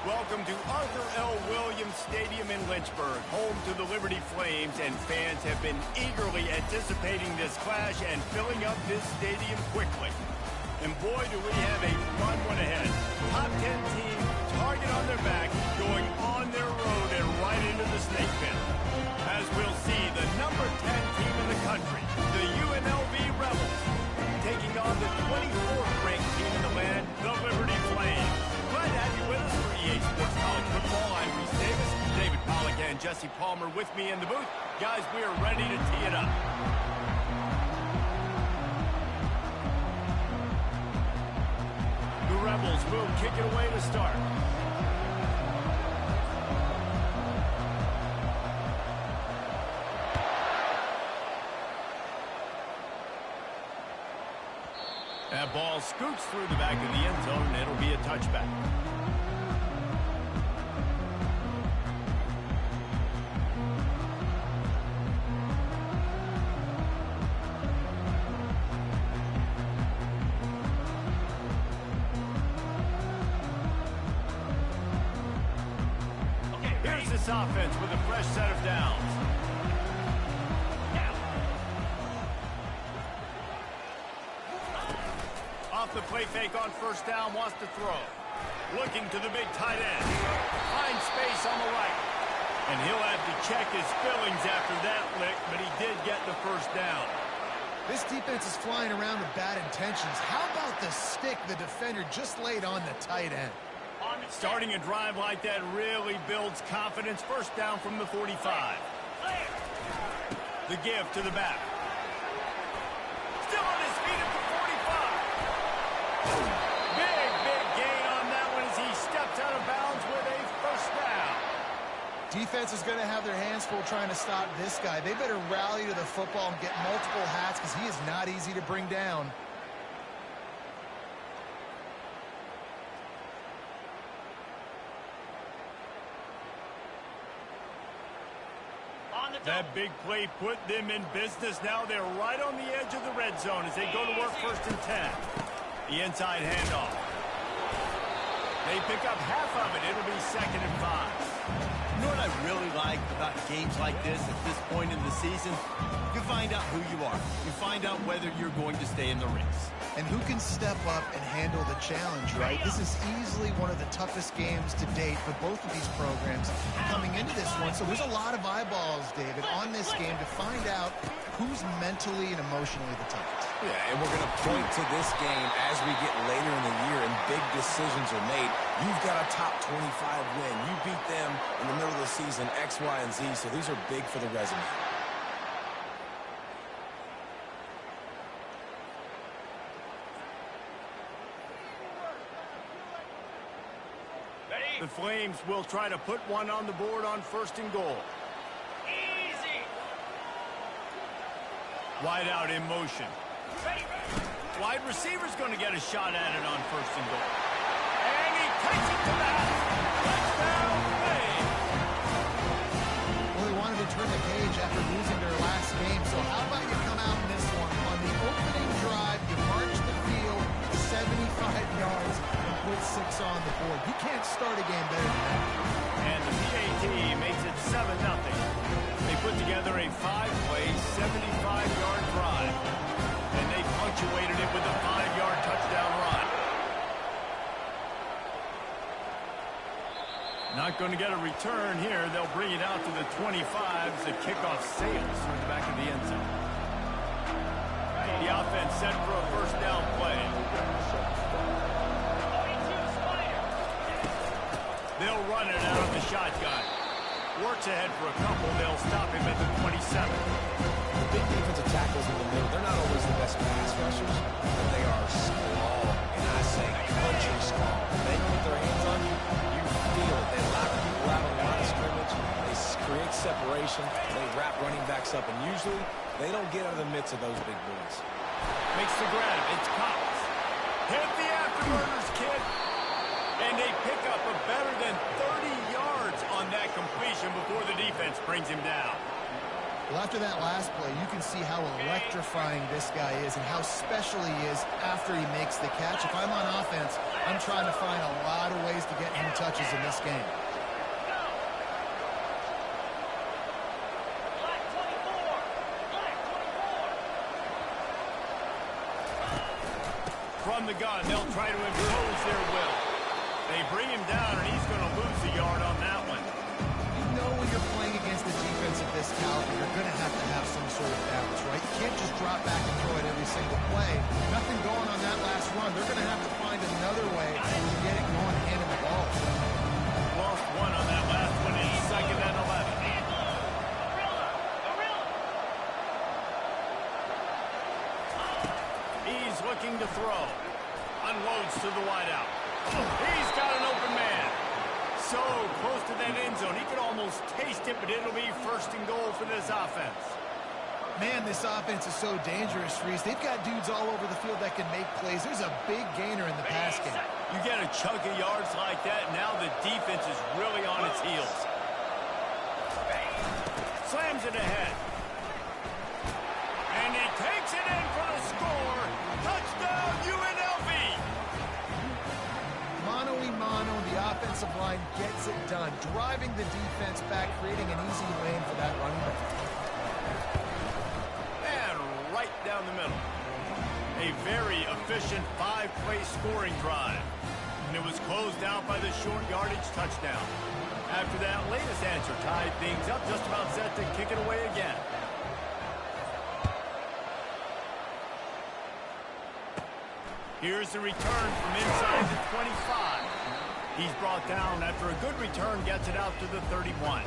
Welcome to Arthur L. Williams Stadium in Lynchburg, home to the Liberty Flames, and fans have been eagerly anticipating this clash and filling up this stadium quickly. And boy, do we have a fun one ahead. Top 10 team, target on their back, going on their road and right into the snake pit. As we'll see, the number 10 team in the country, the UNLV Rebels, taking on the 24th ranked team in the land, the Liberty Flames. Glad to have you with us for EA Sports College Football. I'm Reese Davis, David Pollack and Jesse Palmer with me in the booth. Guys, we are ready to tee it up. The Rebels will kick it away to start. That ball scoots through the back of the end zone, and it'll be a touchback. Here's this offense with a fresh set of downs. Off the play fake on first down, wants to throw. Looking to the big tight end. Finds space on the right. And he'll have to check his fillings after that lick, but he did get the first down. This defense is flying around with bad intentions. How about the stick the defender just laid on the tight end? Starting a drive like that really builds confidence. First down from the 45. The give to the back. Still on his feet at the 45. Big gain on that one as he steps out of bounds with a first down. Defense is going to have their hands full trying to stop this guy. They better rally to the football and get multiple hats because he is not easy to bring down. That big play put them in business. Now they're right on the edge of the red zone as they go to work first and 10. The inside handoff. They pick up half of it. It'll be second and 5. You know what I really like about games like this at this point in the season? You find out who you are. You find out whether you're going to stay in the race. And who can step up and handle the challenge, right? This is easily one of the toughest games to date for both of these programs coming into this one. So there's a lot of eyeballs, David, on this game to find out who's mentally and emotionally the toughest. Yeah, and we're going to point to this game as we get later in the year and big decisions are made. You've got a top 25 win. You beat them in the middle of the season, X, Y, and Z, so these are big for the resume. The Flames will try to put one on the board on first and goal. Easy. Wide out in motion. Wide receiver's going to get a shot at it on first and goal. And he takes it to the house. Touchdown, Flames. Well, they wanted to turn the page after losing their last game, so how about you come out in this one? On the opening drive, you march the field 75 yards and put 6 on the board. You can't start a game better than that. And the PAT makes it 7-0. They put together a 5-play, 75-yard drive. And they punctuated it with a 5-yard touchdown run. Not going to get a return here. They'll bring it out to the 25 as the kickoff sails through the back of the end zone. The offense set for a first down play. They'll run it out of the shotgun. Works ahead for a couple. They'll stop him at the 27. The big defensive tackles in the middle, they're not always the best pass rushers, but they are small, and I say country small. They put their hands on you, you feel it. They lock people out on the line of scrimmage. They create separation. They wrap running backs up, and usually they don't get out of the midst of those big boys. Makes the grab. It's Cox. Hit the afterburners, kid. And they pick up a better than 30 yards on that completion before the defense brings him down. Well, after that last play, you can see how electrifying this guy is and how special he is after he makes the catch. If I'm on offense, I'm trying to find a lot of ways to get him touches in this game. From the gun, they'll try to impose their will. They bring him down, and he's going to lose a yard on that one. You know when you're playing against a defense of this caliber, you're going to have some sort of balance, right? You can't just drop back and throw it every single play. Nothing going on that last run. They're going to have to find another way to get it going and hand him the ball. Lost one on that last one in 2nd and 11. He's looking to throw. Unloads to the wideout. He's got an open man. So close to that end zone. He could almost taste it, but it'll be 1st and goal for this offense. Man, this offense is so dangerous, Reese. They've got dudes all over the field that can make plays. There's a big gainer in the pass game. You get a chunk of yards like that, now the defense is really on its heels. Slams it ahead. And he takes it in for the score. Touchdown, UNLV. Mano-a-mano, the offensive line gets it done, driving the defense back, creating an easy lane for that running back. And right down the middle. A very efficient 5-play scoring drive. And it was closed out by the short yardage touchdown. After that latest answer tied things up, just about set to kick it away again. Here's the return from inside the 25. He's brought down after a good return, gets it out to the 31.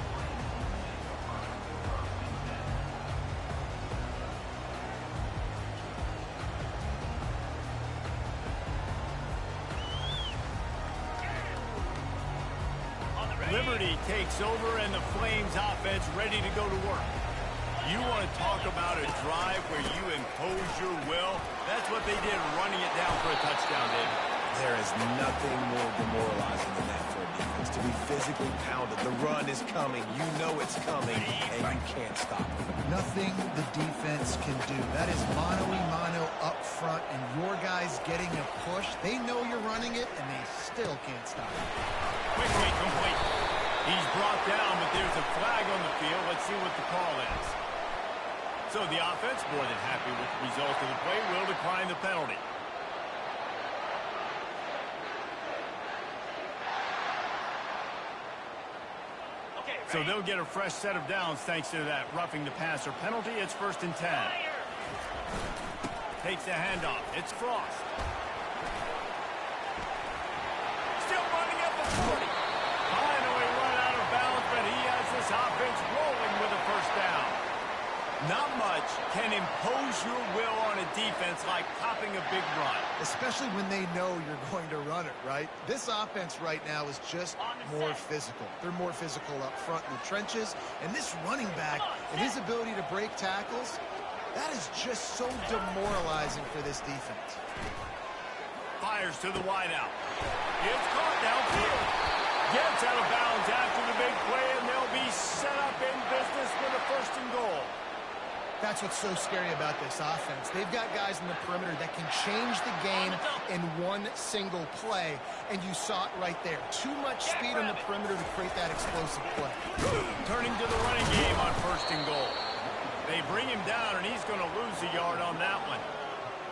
Liberty takes over, and the Flames offense ready to go to work. You want to talk about a drive where you impose your will? That's what they did, running it down for a touchdown, David. There is nothing more demoralizing than that for a defense. To be physically pounded. The run is coming. You know it's coming, and you can't stop it. Nothing the defense can do. That is mano-a-mano up front, and your guys getting a push. They know you're running it, and they still can't stop it. Quickly complete. He's brought down, but there's a flag on the field. Let's see what the call is. So the offense, more than happy with the result of the play, will decline the penalty. So they'll get a fresh set of downs thanks to that roughing the passer penalty. It's 1st and 10. Takes the handoff. It's Frost. Still running at the 40. Finally run out of bounds, but he has this offense rolling with a 1st down. Not much can impose your will on a defense like popping a big run. Especially when they know you're going to run it, right? This offense right now is just more physical. They're more physical up front in the trenches. And this running back and his ability to break tackles, that is just so demoralizing for this defense. Fires to the wideout. It's caught downfield. Gets out of bounds after the big play, and they'll be set up in business with a 1st and goal. That's what's so scary about this offense. They've got guys in the perimeter that can change the game in one single play, and you saw it right there. Too much speed on the perimeter to create that explosive play. Turning to the running game on 1st and goal. They bring him down, and he's going to lose a yard on that one.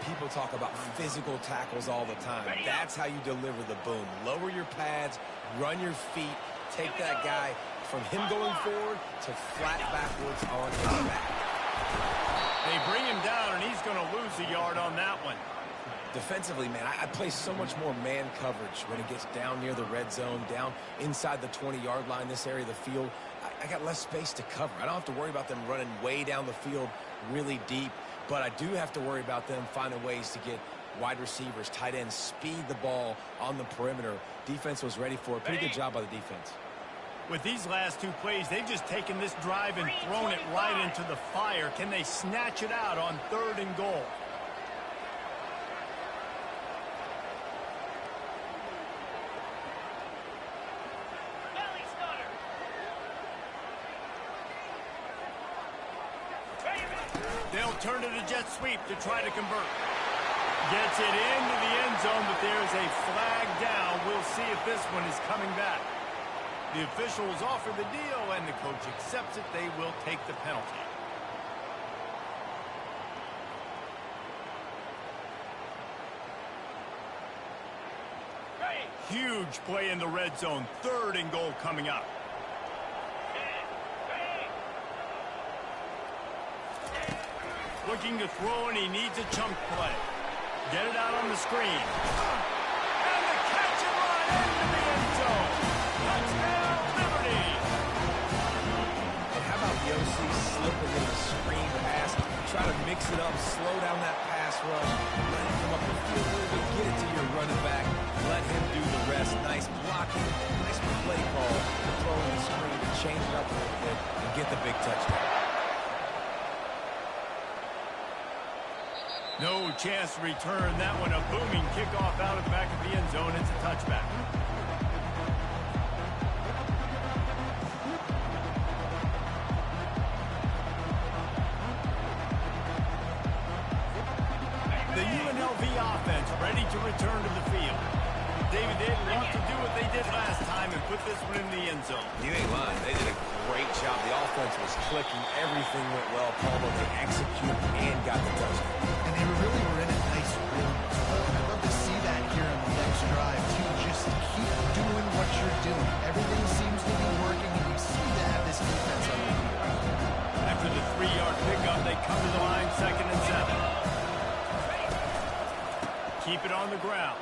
People talk about physical tackles all the time. That's how you deliver the boom. Lower your pads, run your feet, take that guy from him going forward to flat backwards on his back. They bring him down, and he's going to lose a yard on that one. Defensively, man, I play so much more man coverage when it gets down near the red zone, down inside the 20-yard line, this area of the field. I got less space to cover. I don't have to worry about them running way down the field really deep, but I do have to worry about them finding ways to get wide receivers, tight ends, speed the ball on the perimeter. Defense was ready for it. Pretty good job by the defense. With these last 2 plays, they've just taken this drive and thrown it right into the fire. Can they snatch it out on 3rd and goal? They'll turn to the jet sweep to try to convert. Gets it into the end zone, but there's a flag down. We'll see if this one is coming back. The officials offer the deal, and the coach accepts it. They will take the penalty. Huge play in the red zone. 3rd and goal coming up. Looking to throw, and he needs a chunk play. Get it out on the screen. And the catch and run into the end zone. Touchdown, Liberty. And how about the OC slipping in a screen pass? Try to mix it up, slow down that pass rush. Let him come up the field a little bit, get it to your running back. Let him do the rest. Nice blocking, nice play call to throw in the screen and change it up a little bit and get the big touchdown. No chance to return that one. A booming kickoff out of the back of the end zone. It's a touchback. The UNLV offense ready to return to the field. David, they want to do what they did last time and put this one in the end zone. You ain't lying. They did a great job. The offense was clicking. Everything went well. Paulo, they executed and got the touchdown. And they really were in a nice rhythm as well. And I'd love to see that here on the next drive, too. Just keep doing what you're doing. Everything seems to be working, and you seem to have this defense on the field. After the 3-yard pickup, they come to the line, 2nd and 7. Keep it on the ground.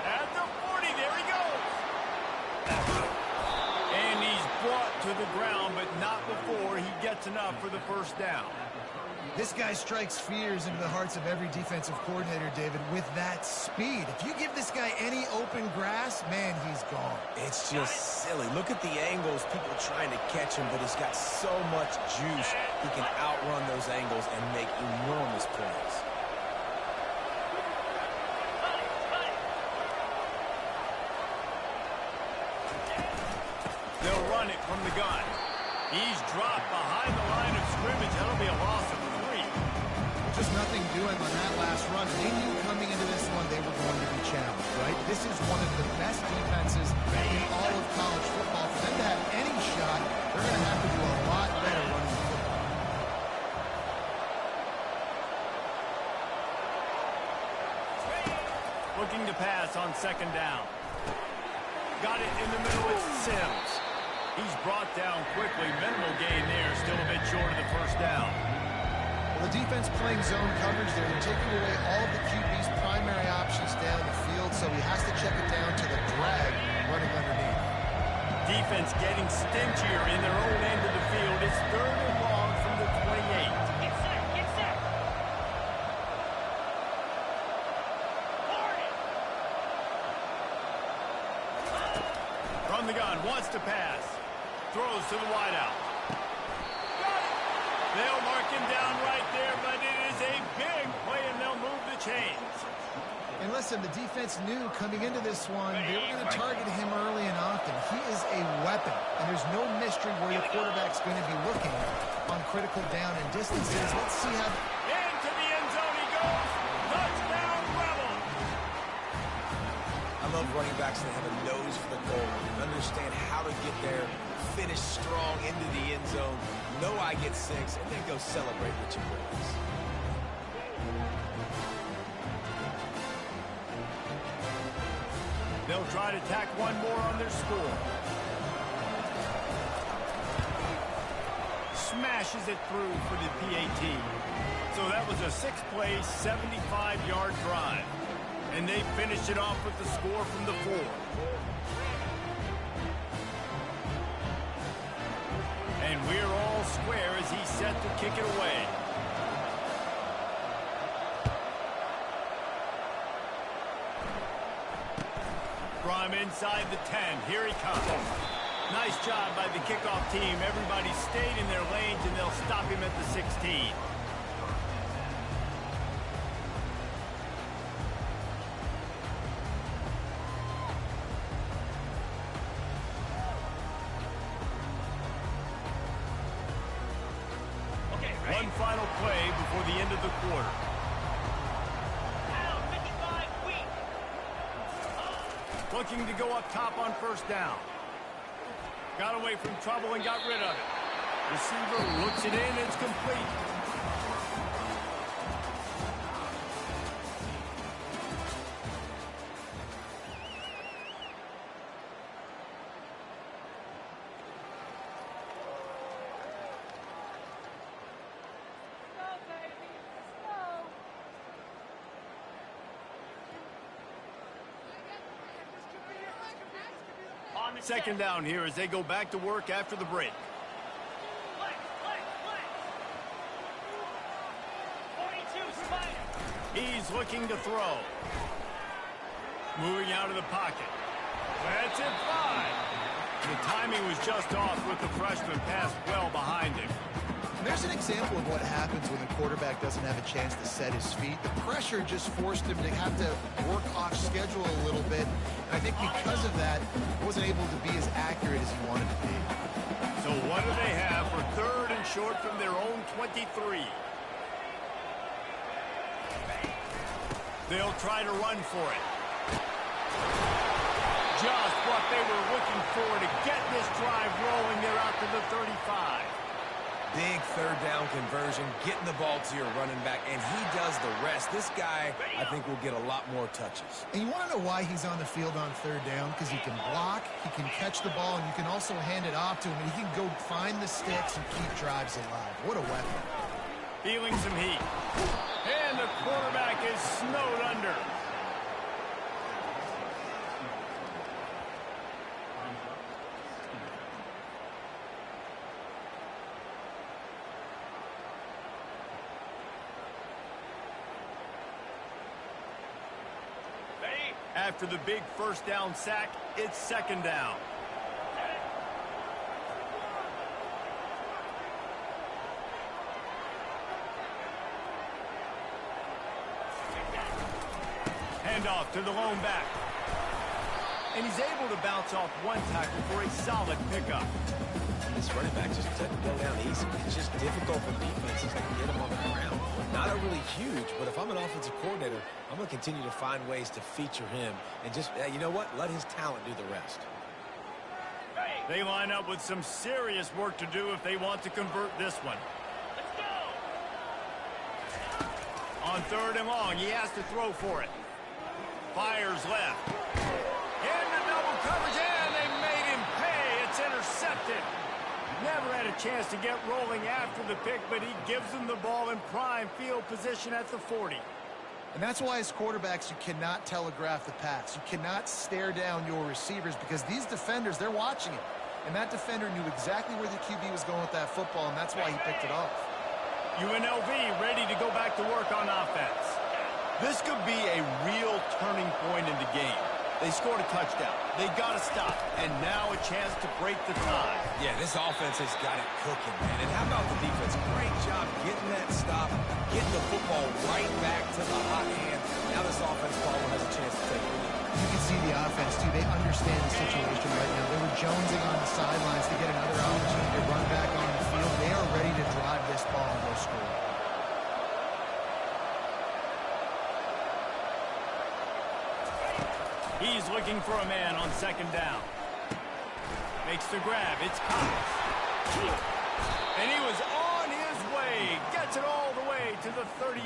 At the 40, there he goes. And he's brought to the ground, but not before he gets enough for the first down. This guy strikes fears into the hearts of every defensive coordinator, David, with that speed. If you give this guy any open grass, man, he's gone. It's just silly. Look at the angles, people trying to catch him, but he's got so much juice. He can outrun those angles and make enormous plays. They'll run it from the gun. He's dropped behind the line of scrimmage. That'll be a loss of 3. Just nothing doing on that last run. They knew coming into this one they were going to be challenged, right? This is one of the best defenses in all of college football. For them to have any shot, they're going to have to do a lot better running the football. Looking to pass on 2nd down. Got it in the middle. It's Sims. He's brought down quickly. Minimal gain there. Still a bit short of the first down. Well, the defense playing zone coverage there. They're taking away all of the QB's primary options down the field, so he has to check it down to the drag running underneath. Defense getting stingier in their own end of the field. It's 3rd and long from the 28. Get set, get set. From the gun, wants to pass. Throws to the wideout. They'll mark him down right there, but it is a big play, and they'll move the chains. And listen, the defense knew coming into this one, they were going to target him early and often. He is a weapon, and there's no mystery where your quarterback's going to be looking on critical down and distances. Let's see how... Into the end zone he goes. Touchdown, Rebels. I love running backs that have a nose for the goal, understand how to get there, finish strong into the end zone, know I get 6, and then go celebrate with your boys. They'll try to tack one more on their score. Smashes it through for the PAT. So that was a 6-play, 75-yard drive. And they finished it off with the score from the 4. And we're all square as he's set to kick it away. From inside the 10, here he comes. Nice job by the kickoff team. Everybody stayed in their lanes, and they'll stop him at the 16. One final play before the end of the quarter. looking to go up top on first down. Got away from trouble and got rid of it. Receiver looks it in. It's complete. Second down here as they go back to work after the break. He's looking to throw. Moving out of the pocket. That's it, 5. The timing was just off with the freshman pass well behind him. There's an example of what happens when the quarterback doesn't have a chance to set his feet. The pressure just forced him to have to work off schedule a little bit. And I think because of that, he wasn't able to be as accurate as he wanted to be. So what do they have for third and short from their own 23? They'll try to run for it. Just what they were looking for to get this drive rolling. They're out to the 35. Big third down conversion, getting the ball to your running back, and he does the rest. This guy, I think, will get a lot more touches. And you want to know why he's on the field on third down? Because he can block, he can catch the ball, and you can also hand it off to him, and he can go find the sticks and keep drives alive. What a weapon. Feeling some heat. And the quarterback is snowed under. After the big first down sack, it's second down. Handoff to the lone back. And he's able to bounce off one tackle for a solid pickup. This running back just doesn't go down easy. It's just difficult for defenses to get him on the ground. Not a really huge, but if I'm an offensive coordinator, I'm going to continue to find ways to feature him and just, you know what, let his talent do the rest. They line up with some serious work to do if they want to convert this one. Let's go! On third and long, he has to throw for it. Fires left. Into double coverage, and they made him pay. It's intercepted. Never had a chance to get rolling after the pick, but he gives them the ball in prime field position at the 40. And that's why as quarterbacks, you cannot telegraph the pass. You cannot stare down your receivers because these defenders, they're watching it. And that defender knew exactly where the QB was going with that football, and that's why he picked it off. UNLV ready to go back to work on offense. This could be a real turning point in the game. They scored a touchdown. They got to stop. And now a chance to break the tie. Yeah, this offense has got it cooking, man. And how about the defense? Great job getting that stop, getting the football right back to the hot hand. Now this offense probably has a chance to take the lead. You can see the offense, too. They understand the situation right now. They were jonesing on the sidelines to get another opportunity to run back on the field. They are ready to drive this ball and go score. He's looking for a man on second down. Makes the grab. It's Cox. And he was on his way. Gets it all the way to the 38.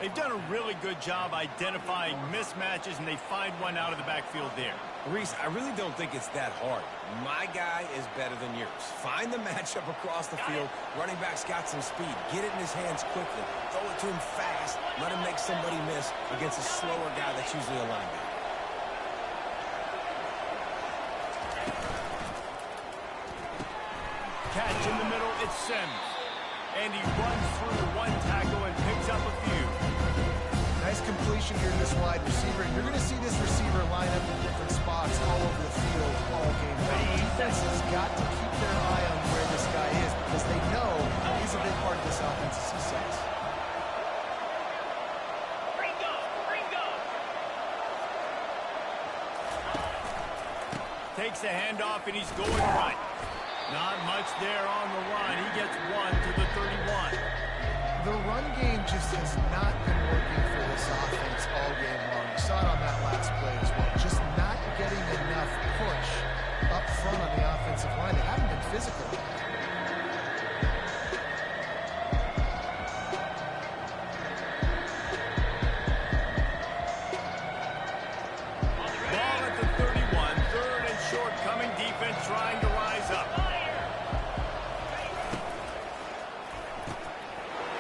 They've done a really good job identifying mismatches, and they find one out of the backfield there. Reese, I really don't think it's that hard. My guy is better than yours. Find the matchup across the field. Running back's got some speed. Get it in his hands quickly. Throw it to him fast. Let him make somebody miss against a slower guy that's usually a linebacker. Catch in the middle, it's Sims. And he runs through one tackle and picks up a few. Nice completion here to this wide receiver. You're going to see this receiver line up in different spots all over the field all game long. Defense has got to keep their eye on where this guy is because they know he's a big part of this offense's success. Takes the handoff and he's going right. Not much there on the run. He gets one to the 31. The run game just has not been working for this offense all game long. You saw it on that last play as well. Just not getting enough push up front on the offensive line. They haven't been physical. Ball at the 31, third and short, coming defense trying to rise up.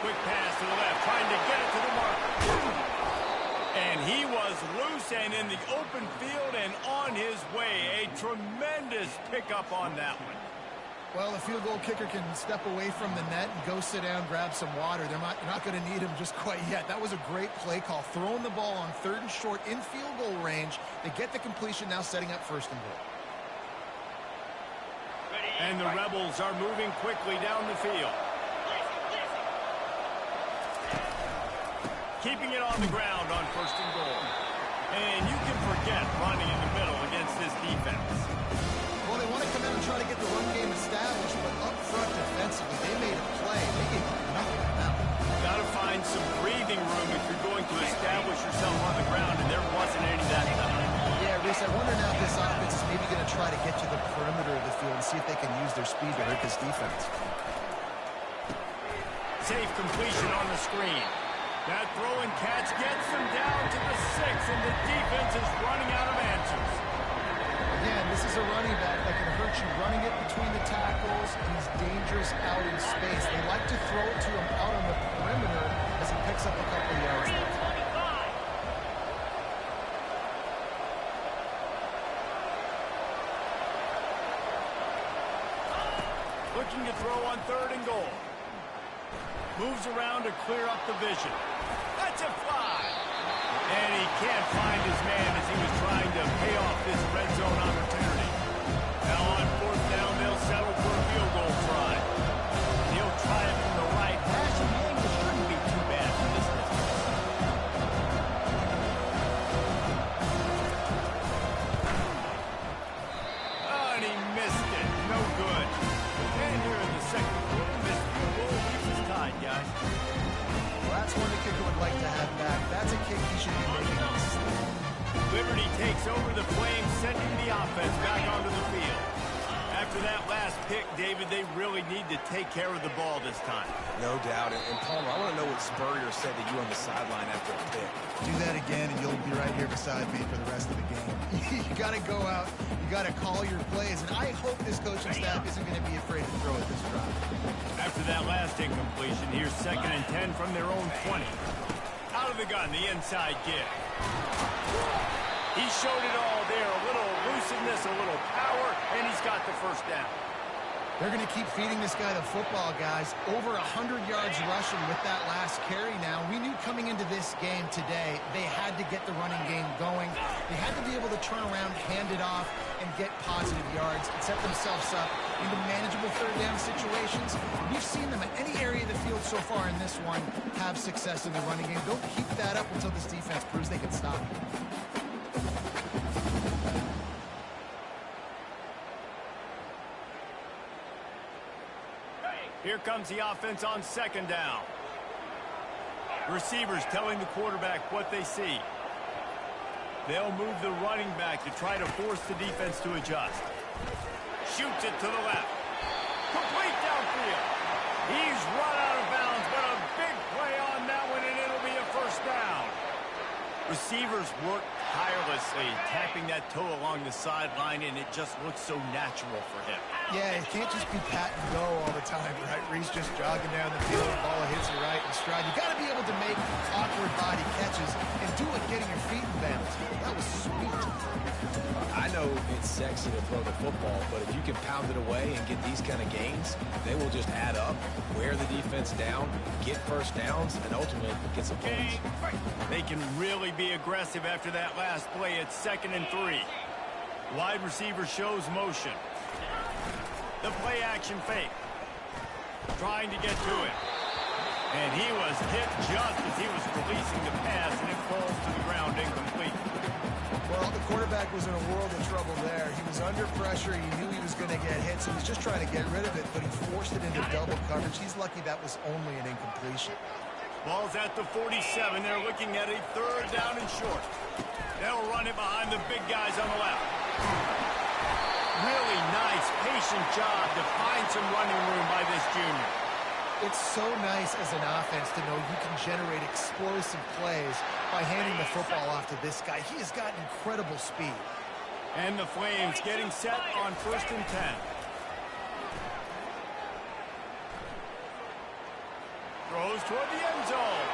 Quick pass to the left, trying to get it to the marker. And he was loose and in the open field and on his way. A tremendous pickup on that one. Well, the field goal kicker can step away from the net and go sit down, grab some water. They're not going to need him just quite yet. That was a great play call. Throwing the ball on third and short in field goal range. They get the completion, now setting up first and goal. And the Rebels are moving quickly down the field. Keeping it on the ground on first and goal. And you can forget running in the middle against this defense. Well, they want to come out and try to get the run game established, but up front defensively, they made a play. They gave nothing out. Got to find some breathing room if you're going to establish yourself on the ground, and there wasn't any that time. Yeah, Reese, I wonder now if this offense is maybe going to try to get to the perimeter of the field and see if they can use their speed to hurt this defense. Safe completion on the screen. That throw and catch gets them down to the 6, and the defense is running out of answers. Again, this is a running back that can hurt you running it between the tackles, and he's dangerous out in space. They like to throw it to him out on the perimeter as he picks up a couple of yards. Looking to throw on third and goal. Moves around to clear up the vision. That's a fly. And he can't find his man as he was trying to pay off this red zone opportunity. Now on fourth down, they'll settle for a field goal try. He'll try it from the right hash, and the angle shouldn't be too bad for this distance. Oh, and he missed it. No good. And here in the second quarter, missed field goal keeps us tied, guys. Well, that's one the kicker would like to have back. That's a kick he should be making on the slip. Liberty takes over the Flames, sending the offense back onto the field. After that last pick, David, they really need to take care of the ball this time. No doubt. And Palmer, I want to know what Spurrier said to you on the sideline after a pick. Do that again, and you'll be right here beside me for the rest of the game. You got to go out. You got to call your plays. And I hope this coaching staff isn't going to be afraid to throw at this drive. After that last incompletion, here's 2nd and 10 from their own 20. Out of the gun, the inside give. He showed it all there. A little elusiveness, a little power, and he's got the first down. They're going to keep feeding this guy the football, guys. Over 100 yards rushing with that last carry now. We knew coming into this game today, they had to get the running game going. They had to be able to turn around, hand it off, and get positive yards and set themselves up into manageable third down situations. We've seen them at any area of the field so far in this one have success in the running game. Don't keep that up until this defense proves they can stop it. Here comes the offense on 2nd down. Receivers telling the quarterback what they see. They'll move the running back to try to force the defense to adjust. Shoots it to the left. Complete downfield. He's run out of bounds, but a big play on that one, and it'll be a first down. Receivers work tirelessly, tapping that toe along the sideline, and it just looks so natural for him. Yeah, it can't just be pat and go all the time, right? Reese just jogging down the field, the ball hits you right in stride. You got to be able to make awkward body catches and do it getting your feet in bounds. That was sweet. I know it's sexy to throw the football, but if you can pound it away and get these kind of gains, they will just add up, wear the defense down, get first downs, and ultimately get some points. They can really be aggressive after that last play. It's 2nd and 3. Wide receiver shows motion. The play action fake. Trying to get to it. And he was hit just as he was releasing the pass, and it falls to the ground incomplete. Well, the quarterback was in a world of trouble there. He was under pressure. He knew he was going to get hit, so he was just trying to get rid of it, but he forced it into double coverage. He's lucky that was only an incompletion. Ball's at the 47. They're looking at a 3rd down and short. They'll run it behind the big guys on the left. Really nice, patient job to find some running room by this junior. It's so nice as an offense to know you can generate explosive plays by handing the football off to this guy. He has got incredible speed. And the Flames getting set on 1st and 10. Throws toward the end zone.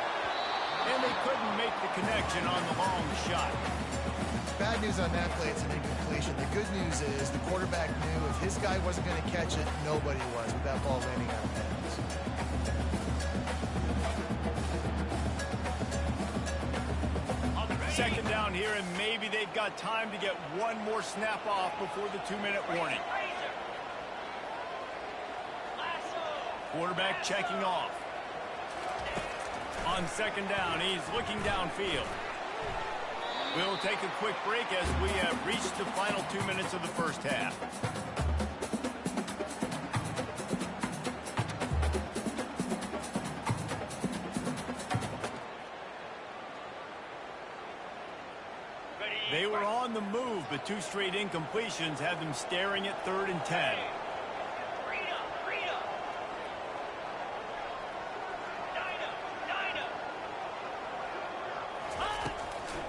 And they couldn't make the connection on the long shot. Bad news on that play, it's an incompletion. The good news is the quarterback knew if his guy wasn't going to catch it, nobody was with that ball landing out of bounds. Second down here, and maybe they've got time to get one more snap off before the 2-minute warning. Quarterback checking off. On second down, he's looking downfield. We'll take a quick break as we have reached the final 2 minutes of the first half. They were on the move, but 2 straight incompletions had them staring at 3rd and 10.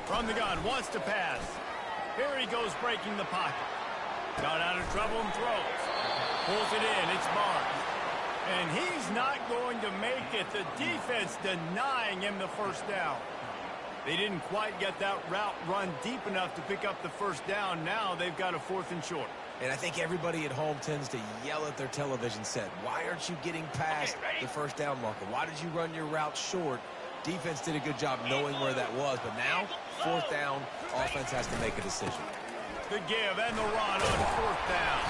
From the gun, wants to pass. Here he goes breaking the pocket. Got out of trouble and throws. Pulls it in, it's Barnes. And he's not going to make it. The defense denying him the first down. They didn't quite get that route run deep enough to pick up the first down. Now they've got a 4th and short. And I think everybody at home tends to yell at their television set. Why aren't you getting past the first down marker? Why did you run your route short? Defense did a good job knowing where that was, but now, 4th down, offense has to make a decision. The give and the run on 4th down.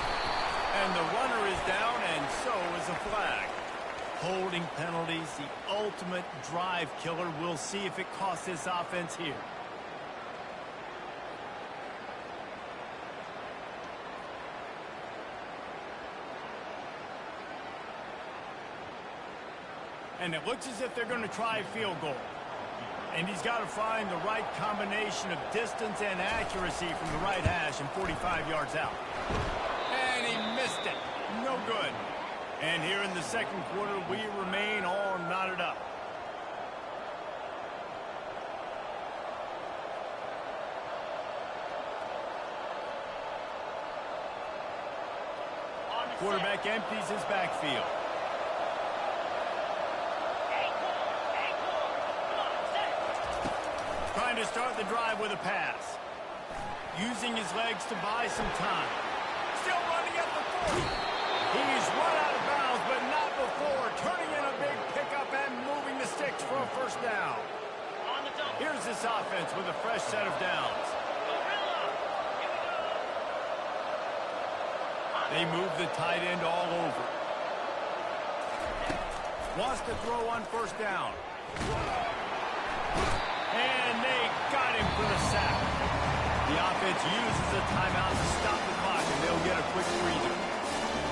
And the runner is down, and so is a flag. Holding penalties, the ultimate drive killer. We'll see if it costs this offense here. And it looks as if they're going to try a field goal. And he's got to find the right combination of distance and accuracy from the right hash and 45 yards out. And he missed it. No good. And here in the second quarter, we remain all knotted up. Quarterback empties his backfield. Trying to start the drive with a pass. Using his legs to buy some time. Still running at the 40. He's run out of bounds, but not before. Turning in a big pickup and moving the sticks for a first down. Here's this offense with a fresh set of downs. They move the tight end all over. Wants to throw on first down. And they got him for the sack. The offense uses a timeout to stop the clock, and they'll get a quick breather.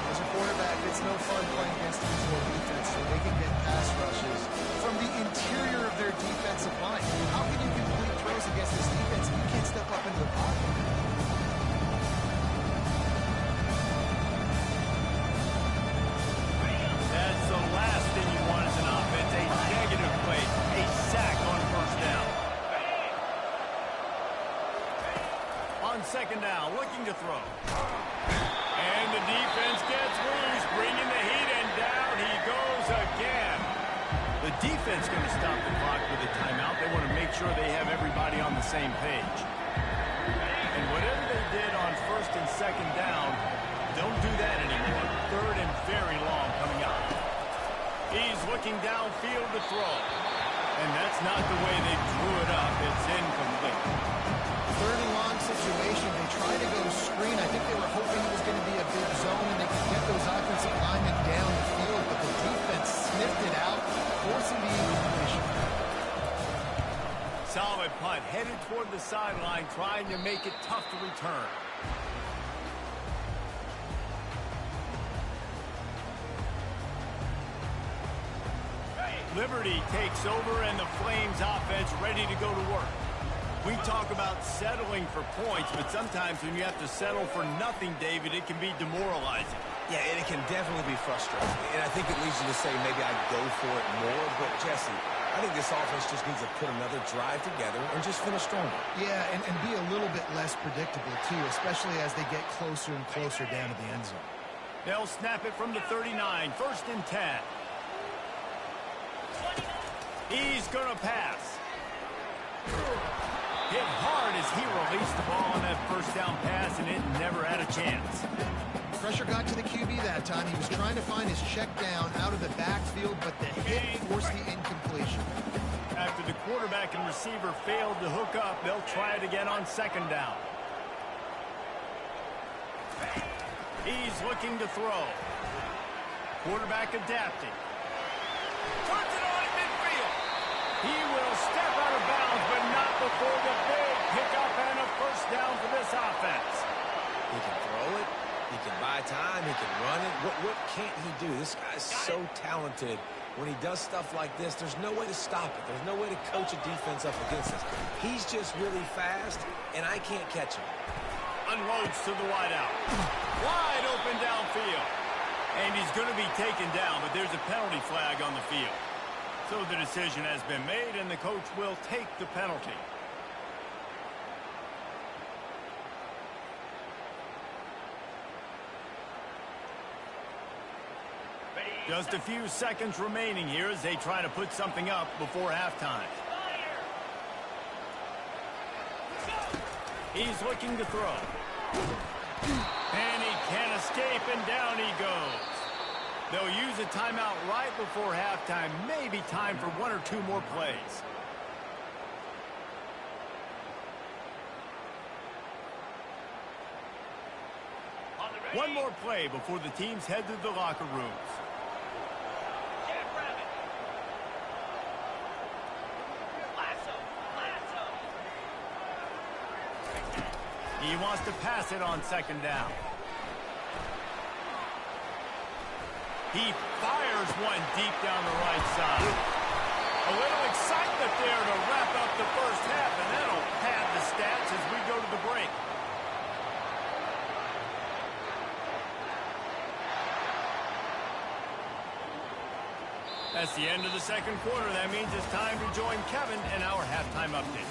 As a quarterback, it's no fun playing against physical defense, so they can get pass rushes from the interior of their defensive line. How can you complete throws against this defense if you can't step up into the pocket? That's the last thing you want as an offense, a negative play, a sack on first down. On second down, looking to throw. And the defense gets loose, bringing the heat, and down he goes again. The defense going to stop the clock with a timeout. They want to make sure they have everybody on the same page. And whatever they did on first and second down, don't do that anymore. Third and very long coming up. He's looking downfield to throw. And that's not the way they drew it up. It's incomplete. Third and long situation. They tried to go screen. I think they were hoping it was going to be a big zone and they could get those offensive linemen down the field, but the defense sniffed it out, forcing the incompletion. Solid punt, headed toward the sideline, trying to make it tough to return. Liberty takes over, and the Flames offense ready to go to work. We talk about settling for points, but sometimes when you have to settle for nothing, David, it can be demoralizing. Yeah, and it can definitely be frustrating. And I think it leads you to say maybe I'd go for it more. But, Jesse, I think this offense just needs to put another drive together and just finish stronger. Yeah, and be a little bit less predictable, too, especially as they get closer and closer down to the end zone. They'll snap it from the 39, 1st and 10. He's going to pass. Hit hard as he released the ball on that 1st down pass, and it never had a chance. Pressure got to the QB that time. He was trying to find his check down out of the backfield, but the hit forced the incompletion. After the quarterback and receiver failed to hook up, they'll try it again on 2nd down. He's looking to throw. Quarterback adapting. Turns it on at midfield. He will step out of bounds, but not before the big pickup and a 1st down for this offense. He can throw it. He can buy time. He can run it. What can't he do? This guy's so talented. When he does stuff like this, there's no way to stop it. There's no way to coach a defense up against this. He's just really fast, and I can't catch him. Unloads to the wideout. Wide open downfield. And he's going to be taken down, but there's a penalty flag on the field. So the decision has been made, and the coach will take the penalty. Just a few seconds remaining here as they try to put something up before halftime. He's looking to throw. And he can't escape, and down he goes. They'll use a timeout right before halftime. Maybe time for 1 or 2 more plays. One more play before the teams head to the locker rooms. He wants to pass it on 2nd down. He fires one deep down the right side. A little excitement there to wrap up the 1st half, and that'll pad the stats as we go to the break. That's the end of the 2nd quarter. That means it's time to join Kevin in our halftime update.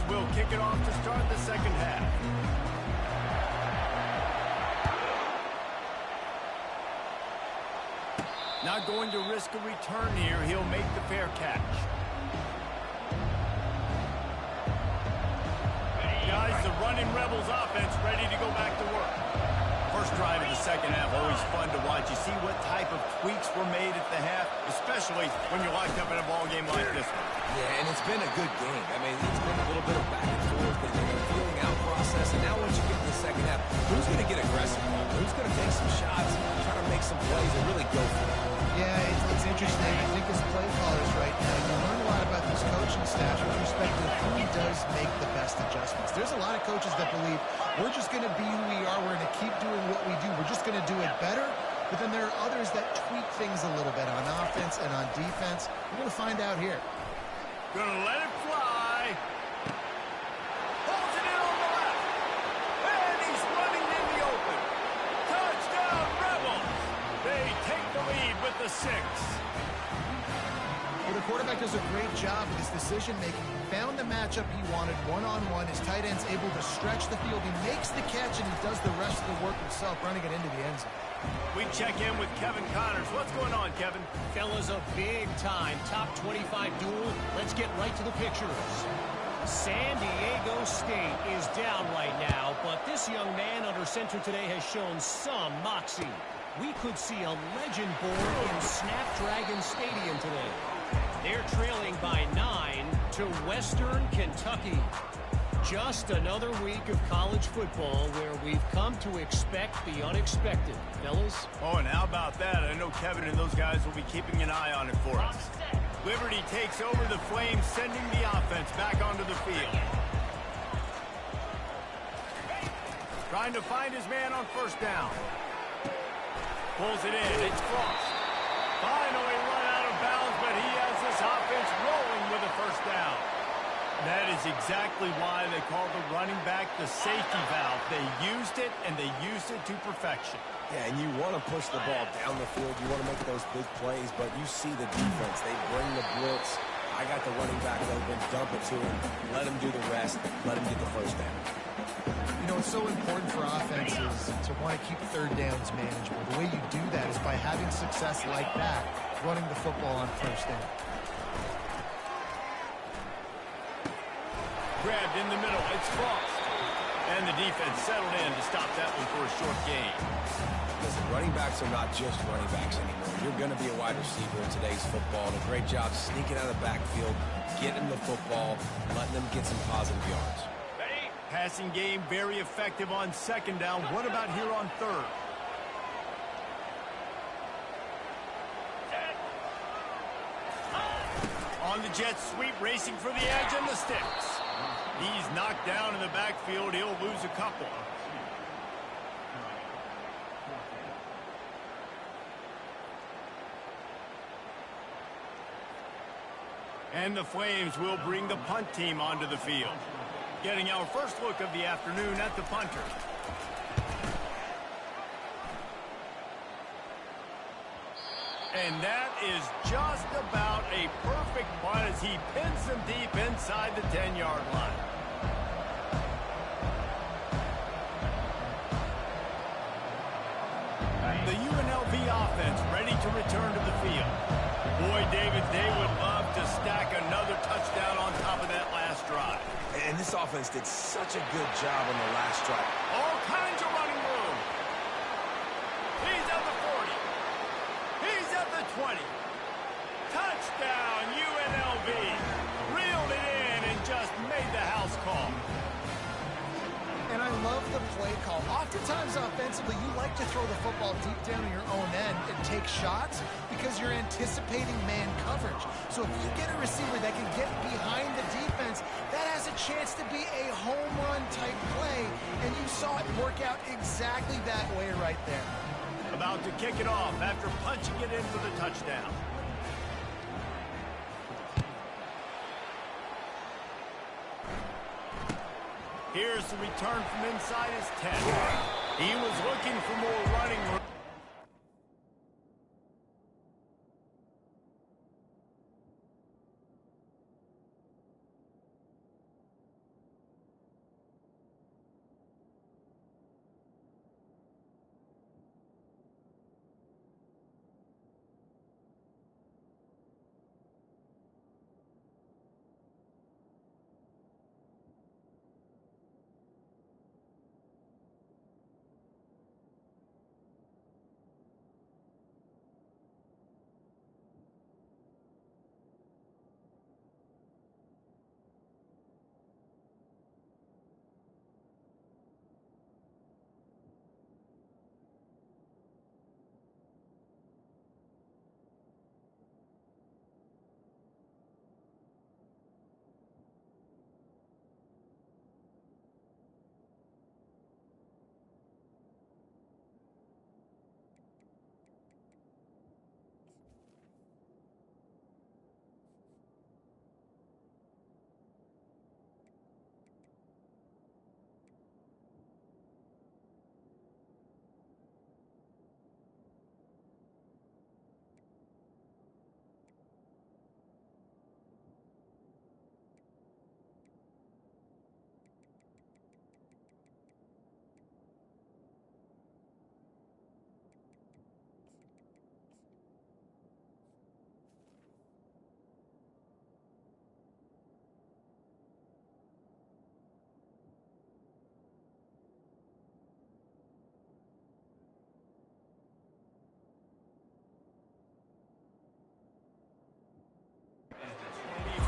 Will kick it off to start the 2nd half. Not going to risk a return here. He'll make the fair catch. Guys, the running Rebels offense ready to go back to work. First drive of the 2nd half, always fun to watch. You see what type of tweaks were made at the half, especially when you're locked up in a ball game like this one. Yeah, and it's been a good game. I mean, it's been a little bit of back and forth and a feeling out process. And now once you get to the 2nd half, who's going to get aggressive? Who's going to take some shots, try to make some plays, and really go for it? Yeah, it's interesting. I think as play callers right now, you learn a lot about this coaching staff with respect to who does make the best adjustments. There's a lot of coaches that believe we're just going to be who we are. We're going to keep doing what we do. We're just going to do it better. But then there are others that tweak things a little bit on offense and on defense. We're going to find out here. Gonna let it fly. Holds it in on the left. And he's running in the open. Touchdown, Rebels. They take the lead with the 6. Well, the quarterback does a great job with his decision-making. He found the matchup he wanted one-on-one. His tight end's able to stretch the field. He makes the catch, and he does the rest of the work himself, running it into the end zone. We check in with Kevin Connors. What's going on, Kevin? Fellas, a big-time top 25 duel. Let's get right to the pictures. San Diego State is down right now, but this young man under center today has shown some moxie. We could see a legend born in Snapdragon Stadium today. They're trailing by 9 to Western Kentucky. Just another week of college football where we've come to expect the unexpected, fellas. Oh, and how about that? I know Kevin and those guys will be keeping an eye on it for us. Liberty takes over the Flames, sending the offense back onto the field. Trying to find his man on first down. Pulls it in. It's crossed. Finally run out of bounds, but he has this offense rolling with a first down. That is exactly why they call the running back the safety valve. They used it, and they used it to perfection. Yeah, and you want to push the ball down the field. You want to make those big plays, but you see the defense. They bring the blitz. I got the running back open, dump it to him, let him do the rest, let him get the first down. You know, it's so important for offenses to want to keep third downs manageable. The way you do that is by having success like that, running the football on first down. Grabbed in the middle. It's crossed. And the defense settled in to stop that one for a short gain. Listen, running backs are not just running backs anymore. You're going to be a wide receiver in today's football. And a great job sneaking out of the backfield, getting the football, letting them get some positive yards. Passing game very effective on second down. What about here on third? On the jet sweep, racing for the edge and the sticks. He's knocked down in the backfield. He'll lose a couple. And the Flames will bring the punt team onto the field. Getting our first look of the afternoon at the punter. And that is just about a perfect punt as he pins them deep inside the 10-yard line. The UNLV offense ready to return to the field. Boy, David, they would love to stack another touchdown on top of that last drive. And this offense did such a good job on the last drive. All kinds of running room. He's at the 40. He's at the 20. Touchdown, UNLV. Reeled it in and just made the house call. And I love the play call. Oftentimes offensively, you like to throw the football deep down in your own end and take shots because you're anticipating man coverage. So if you get a receiver that can get behind the defense, that has a chance to be a home run type play. And you saw it work out exactly that way right there. About to kick it off after punching it in for the touchdown. Here's the return from inside his 10. He was looking for more running room.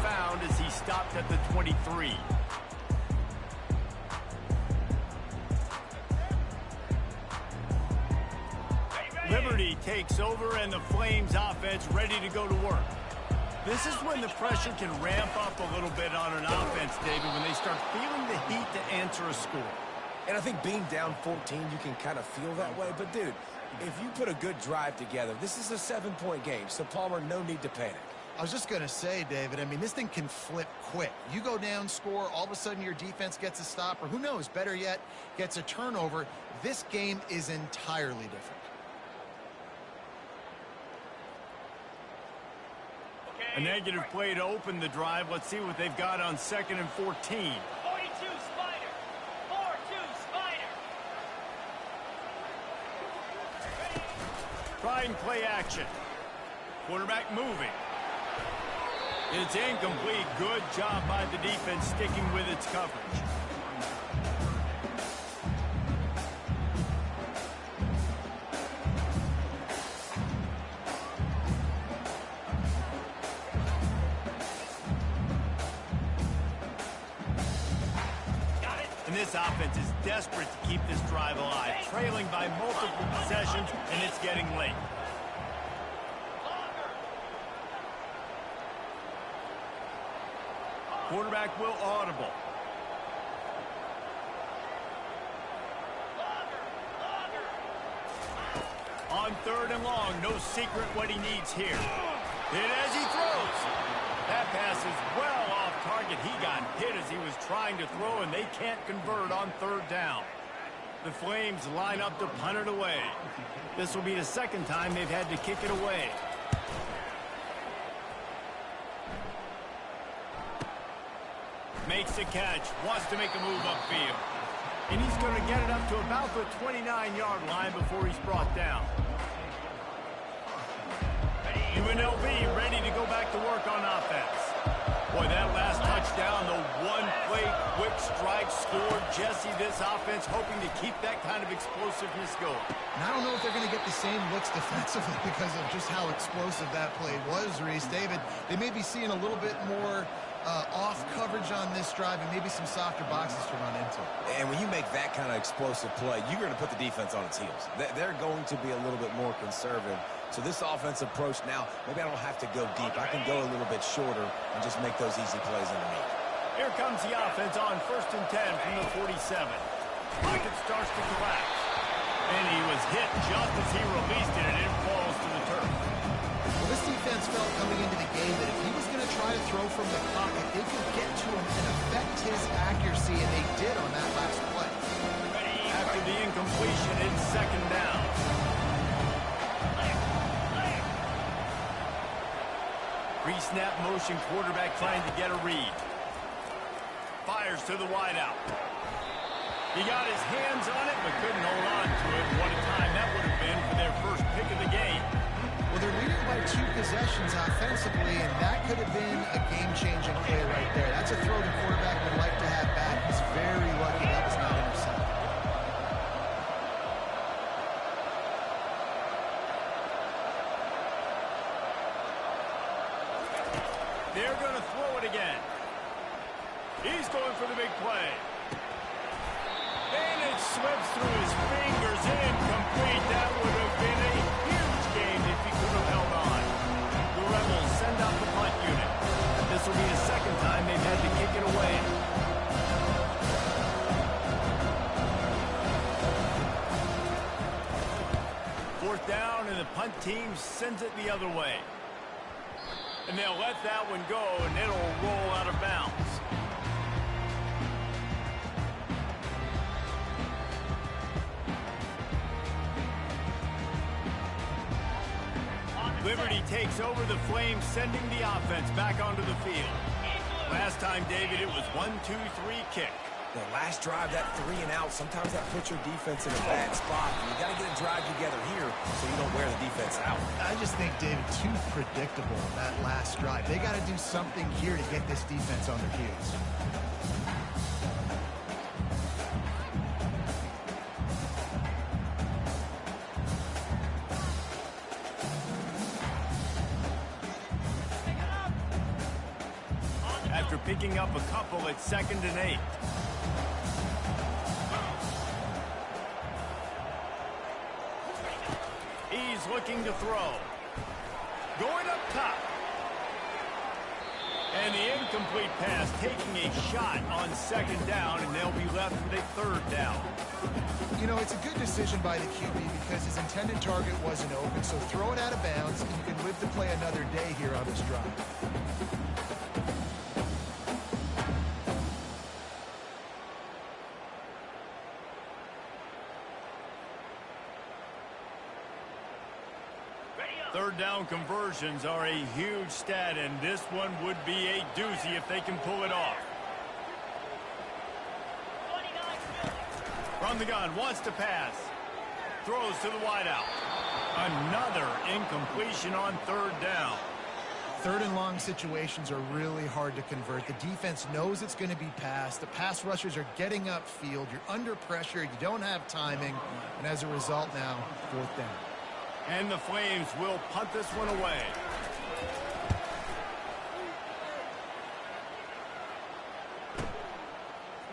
Found as he stopped at the 23. Liberty takes over and the Flames offense ready to go to work. This is when the pressure can ramp up a little bit on an offense, David, when they start feeling the heat to answer a score. And I think being down 14, you can kind of feel that way. But, dude, if you put a good drive together, this is a 7-point game. So, Palmer, no need to panic. I was just going to say, David, I mean, this thing can flip quick. You go down, score, all of a sudden your defense gets a stop, or who knows, better yet, gets a turnover. This game is entirely different. A negative play to open the drive. Let's see what they've got on 2nd and 14. 42 Spider. 4-2 Spider. Trying play action. Quarterback moving. It's incomplete. Good job by the defense sticking with its coverage. And this offense is desperate to keep this drive alive, trailing by multiple possessions, and it's getting late. Quarterback will audible. On 3rd and long, no secret what he needs here. Hit as he throws. That pass is well off target. He got hit as he was trying to throw, and they can't convert on 3rd down. The Flames line up to punt it away. This will be the 2nd time they've had to kick it away. Makes the catch, wants to make a move upfield. And he's going to get it up to about the 29-yard line before he's brought down. UNLV ready to go back to work on offense. Boy, that last touchdown, the one-play quick strike scored. Jesse, this offense hoping to keep that kind of explosiveness going. And I don't know if they're going to get the same looks defensively because of just how explosive that play was, Reese. David, they may be seeing a little bit more off coverage on this drive and maybe some softer boxes to run into. And when you make that kind of explosive play, you're going to put the defense on its heels. They're going to be a little bit more conservative. So this offensive approach now, maybe I don't have to go deep. I can go a little bit shorter and just make those easy plays underneath. Here comes the offense on 1st and 10 from the 47. Pocket starts to collapse. And he was hit just as he released it, and it falls to the turf. Well, this defense felt coming into the game that if he was going to try to throw from the pocket, they could get to him and affect his accuracy, and they did on that last play. After the incompletion, it's 2nd down. Pre-snap motion, quarterback trying to get a read. Fires to the wideout. He got his hands on it, but couldn't hold on to it. What a time that would have been for their first pick of the game. Well, they're leading by 2 possessions offensively, and that could have been a game-changing play right there. That's a throw the quarterback would like to have back. He's very lucky that was not intercepted. They're going to throw it again. He's going for the big play. And it slips through his fingers. Incomplete. That would have been a huge game if he could have held on. The Rebels send out the punt unit. This will be the 2nd time they've had to kick it away. Fourth down, and the punt team sends it the other way. And they'll let that one go, and it'll roll out of bounds. Liberty takes over the Flames, sending the offense back onto the field. Last time, David, it was 1-2-3 kick. The last drive, that 3 and out, sometimes that puts your defense in a bad spot. You got to get a drive together here so you don't wear the defense out. I just think, David, too predictable that last drive. They got to do something here to get this defense on their heels. After picking up a couple at 2nd and 8. He's looking to throw. Going up top. And the incomplete pass taking a shot on second down, and they'll be left with a third down. You know, it's a good decision by the QB because his intended target wasn't open, so throw it out of bounds, and you can live to play another day here on this drive. Third down conversions are a huge stat, and this one would be a doozy if they can pull it off. From the gun, wants to pass. Throws to the wideout. Another incompletion on third down. Third and long situations are really hard to convert. The defense knows it's going to be passed. The pass rushers are getting upfield. You're under pressure. You don't have timing. And as a result now, fourth down. And the Flames will punt this one away.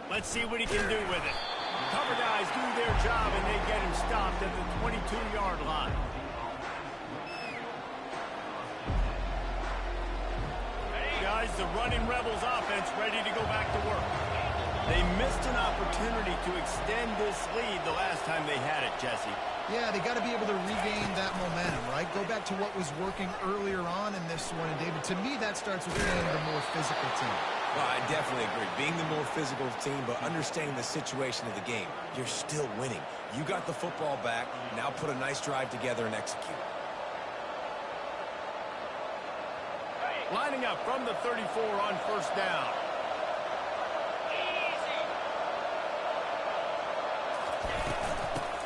Let's see what he can do with it. Cover guys do their job, and they get him stopped at the 22-yard line. Guys, the running Rebels offense ready to go back to work. They missed an opportunity to extend this lead the last time they had it, Jesse. Yeah, they got to be able to regain that momentum, right? Go back to what was working earlier on in this one. And, David, to me, that starts with being the more physical team. Well, I definitely agree. Being the more physical team, but understanding the situation of the game. You're still winning. You got the football back. Now put a nice drive together and execute. Lining up from the 34 on first down.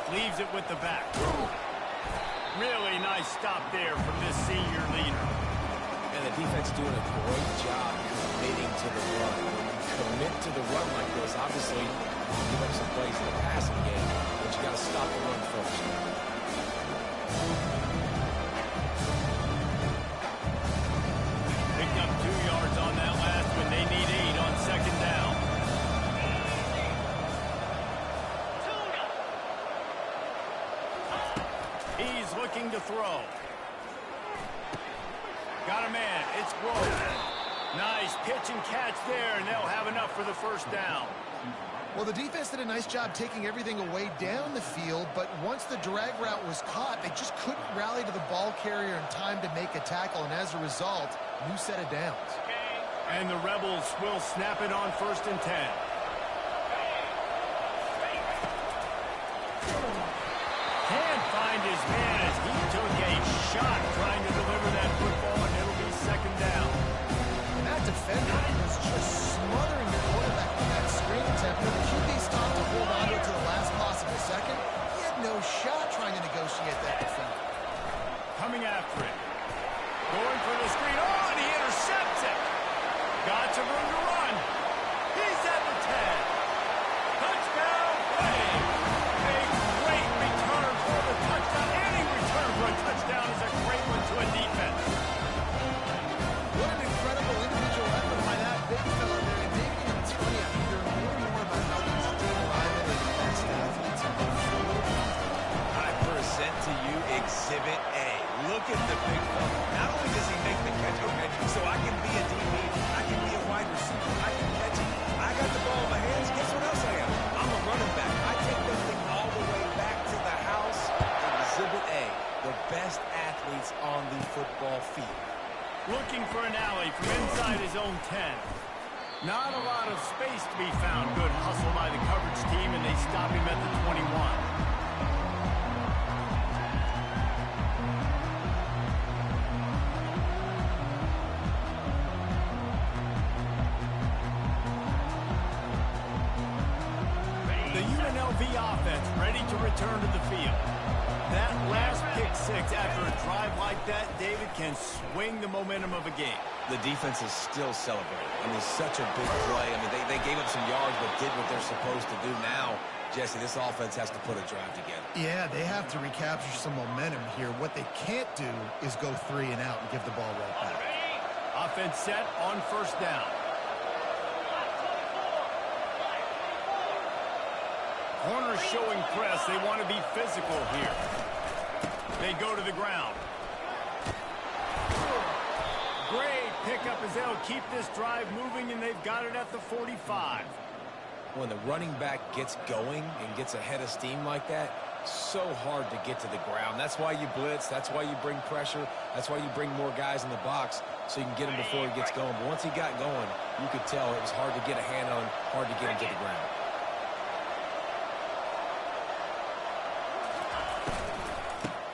Leaves it with the back. Really nice stop there from this senior leader. And the defense doing a great job committing to the run. When you commit to the run like this, obviously, you give up some plays in the passing game, but you got to stop the run first. Picked up 2 yards on that last one. They need 8 on second down. He's looking to throw. Got a man. It's Grove. Nice pitch and catch there, and they'll have enough for the first down. Well, the defense did a nice job taking everything away down the field, but once the drag route was caught, they just couldn't rally to the ball carrier in time to make a tackle, and as a result, new set of downs. And the Rebels will snap it on first and 10. Can't find his man as he took a shot trying to deliver that football, and it'll be second down. And that defender was just smothering the quarterback with that screen attempt. The QB stopped to hold on to it to the last possible second. He had no shot trying to negotiate that defender. Coming after it. Going for the screen. Oh, and he intercepts it. Got some room to run. He's at the 10. Touchdown, Flames. A great return for the touchdown. Any return for a touchdown is a great one to a defense. What an incredible individual effort by that big fella there. And David, it's funny, I think you're learning more about how these team linemen are the best athletes on the field. I present to you Exhibit A. Look at the big fella. Not only does he make the catch, okay, so I can be a DB, I can be a wide receiver, I can catch it. I got the ball in my hands. Guess what else I am? I'm a running back. I take that thing all the way back to the house. Exhibit A, the best athletes on the football field. Looking for an alley from inside his own 10. Not a lot of space to be found. Good hustle by the coverage team, and they stop him at the 21. The UNLV offense ready to return to the field. That last pick six after a drive like that, David, can swing the momentum of a game. The defense is still celebrating. I mean, such a big play. I mean, they gave up some yards but did what they're supposed to do. Now, Jesse, this offense has to put a drive together. Yeah, they have to recapture some momentum here. What they can't do is go 3 and out and give the ball right back. Offense set on first down. Corners showing press. They want to be physical here. They go to the ground. Great pickup as they'll keep this drive moving, and they've got it at the 45. When the running back gets going and gets ahead of steam like that, so hard to get to the ground. That's why you blitz. That's why you bring pressure. That's why you bring more guys in the box so you can get him before he gets going. But once he got going, you could tell it was hard to get a hand on him, hard to get him to the ground.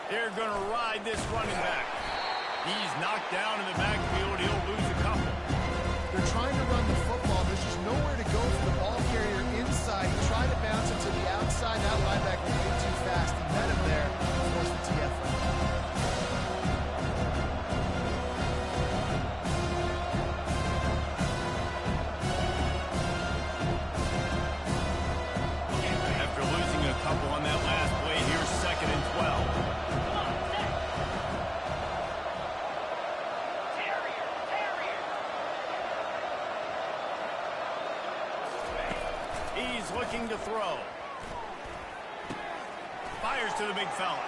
They're going to ride this running back. He's knocked down in the backfield. He'll lose a couple. They're trying to run the football. There's just nowhere to go for the ball carrier inside. He tried to bounce it to the outside. That linebacker was way too fast. He met him there and forced the TFL. After losing a couple on that last play, here's 2nd and 12. He's looking to throw. Fires to the big fella.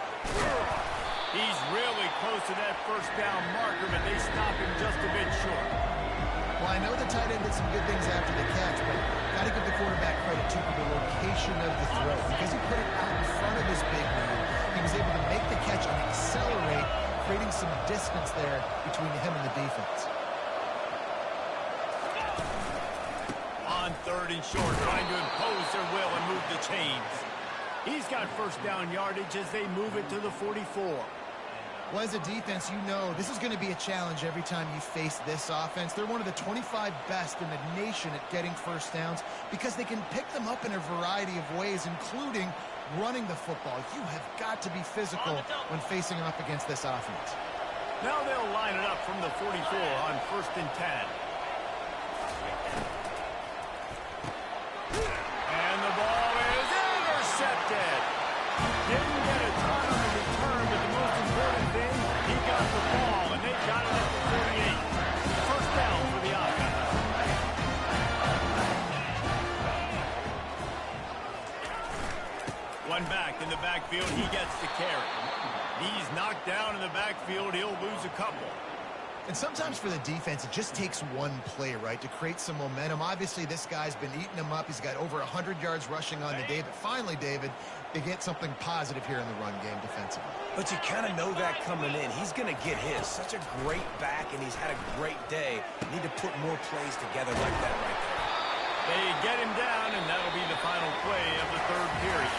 He's really close to that first down marker, but they stop him just a bit short. Well, I know the tight end did some good things after the catch, but got to give the quarterback credit, too, for the location of the throw. Because he put it out in front of his big man, he was able to make the catch and accelerate, creating some distance there between him and the defense. On 3rd and short, trying to impose their will and move the chains. He's got first down yardage as they move it to the 44. Well, as a defense, you know this is going to be a challenge every time you face this offense. They're one of the 25 best in the nation at getting first downs because they can pick them up in a variety of ways, including running the football. You have got to be physical when facing up against this offense. Now they'll line it up from the 44 on 1st and 10. And the ball is intercepted. Didn't get a ton on the return, but the most important thing, he got the ball, and they got it at the 48. First down for the offense. One back in the backfield, he gets the carry. He's knocked down in the backfield, he'll lose a couple. And sometimes for the defense, it just takes one play, right, to create some momentum. Obviously, this guy's been eating them up. He's got over 100 yards rushing on the day. But finally, David, they get something positive here in the run game defensively. But you kind of know that coming in. He's going to get his. Such a great back, and he's had a great day. Need to put more plays together like that right there. They get him down, and that'll be the final play of the 3rd period.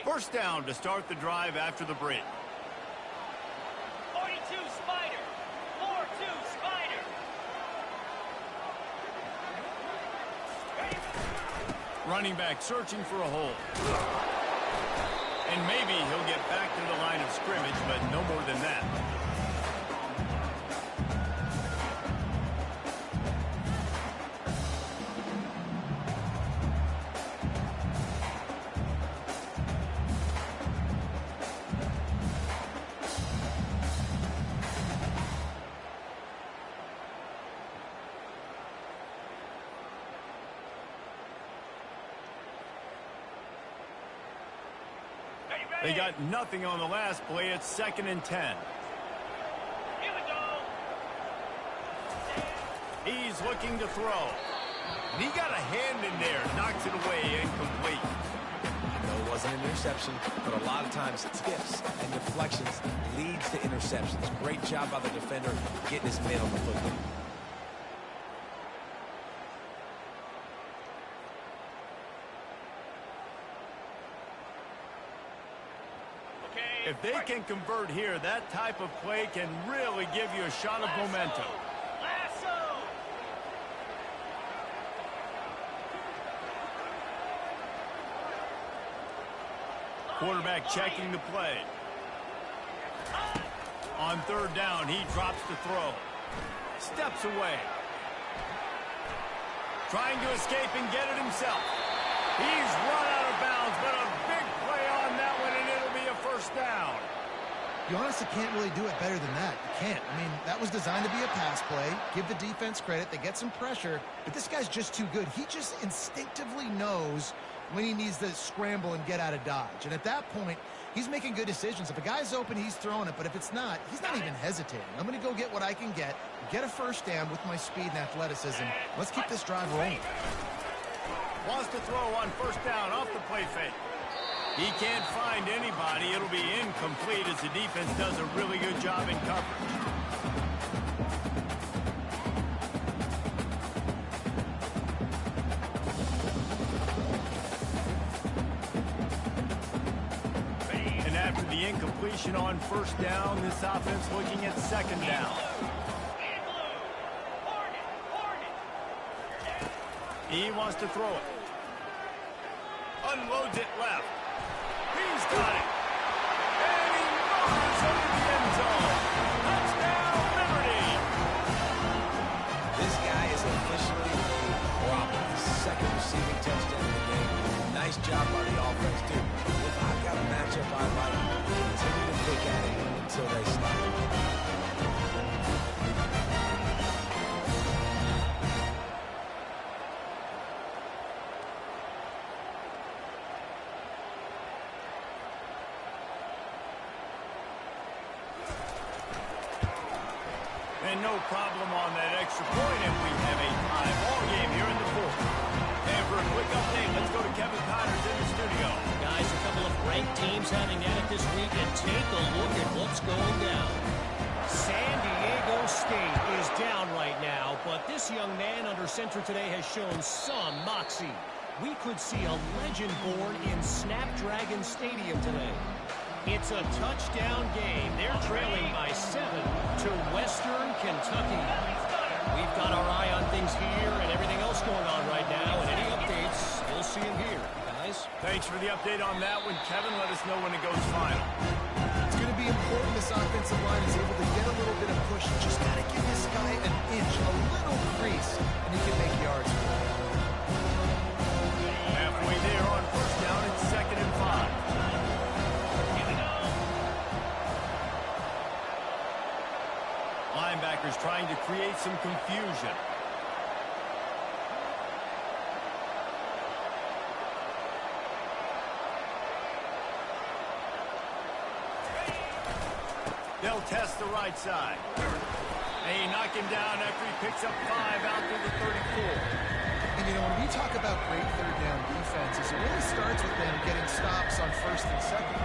First down to start the drive after the break. 42 Spider. 4-2 Spider. Running back searching for a hole. And maybe he'll get back to the line of scrimmage, but no more than that. They got nothing on the last play. It's 2nd and 10. Here we go. He's looking to throw. And he got a hand in there. Knocks it away. Incomplete. I know it wasn't an interception, but a lot of times tips and deflections leads to interceptions. Great job by the defender getting his man on the football. If they can convert here, that type of play can really give you a shot of momentum. Lasso. Quarterback checking the play. On 3rd down, he drops the throw. Steps away. Trying to escape and get it himself. He's run out of bounds, but a big play on that one, and it'll be a first down. You honestly can't really do it better than that. You can't. I mean, that was designed to be a pass play. Give the defense credit. They get some pressure, but this guy's just too good. He just instinctively knows when he needs to scramble and get out of dodge. And at that point, he's making good decisions. If a guy's open, he's throwing it. But if it's not, he's not even hesitating. I'm going to go get what I can get a first down with my speed and athleticism. Let's keep this drive rolling. Wants to throw on first down off the play fake. He can't find anybody. It'll be incomplete as the defense does a really good job in coverage. And after the incompletion on first down, this offense looking at second down. He wants to throw it. Unloads it left. He's got it. And he moves into the end zone. Touchdown, Liberty. This guy is officially a problem. Second receiving touchdown of the game. Nice job by the offense, too. If I've got a matchup I like, continue to pick at it until they stop. And no problem on that extra point, and we have a tie ball game here in the fourth. And for a quick update, let's go to Kevin Connors in the studio. Guys, a couple of ranked teams having at it this week, and take a look at what's going down. San Diego State is down right now, but this young man under center today has shown some moxie. We could see a legend born in Snapdragon Stadium today. It's a touchdown game. They're trailing by 7 to Western Kentucky. We've got our eye on things here and everything else going on right now, and any updates, you'll see them here, guys. Thanks for the update on that one, Kevin. Let us know when it goes final. It's going to be important this offensive line is able to get a little bit of push. Just got to give this guy an inch, a little crease, and he can make yards. Halfway there on first down, it's 2nd and 5. Linebackers trying to create some confusion. They'll test the right side. They knock him down after he picks up 5 out to the 34. And, you know, when we talk about great third down defenses, it really starts with them getting stops on first and second.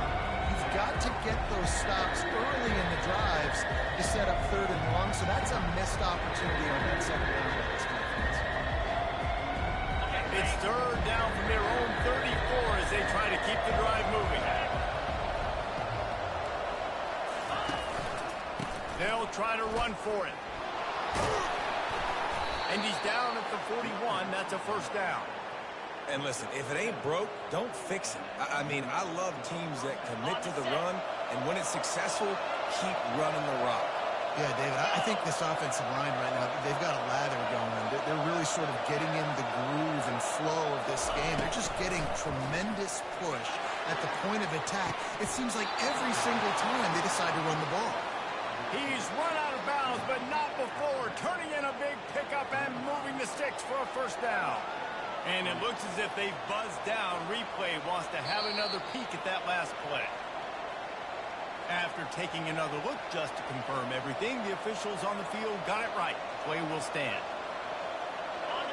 You've got to get those stops early in the drives to set up third and long, so that's a missed opportunity on that second down by this defense. It's third down from their own 34 as they try to keep the drive moving. They'll try to run for it. And he's down at the 41. That's a first down. And listen, if it ain't broke, don't fix it. I mean, I love teams that commit to the run, and when it's successful, keep running the rock. Yeah, David, I think this offensive line right now, they've got a lather going. They're really sort of getting in the groove and flow of this game. They're just getting tremendous push at the point of attack. It seems like every single time they decide to run the ball. He's run out of bounds, but not before. Turning in a big pickup and moving the sticks for a first down. And it looks as if they buzzed down. Replay wants to have another peek at that last play. After taking another look just to confirm everything, the officials on the field got it right. Play will stand.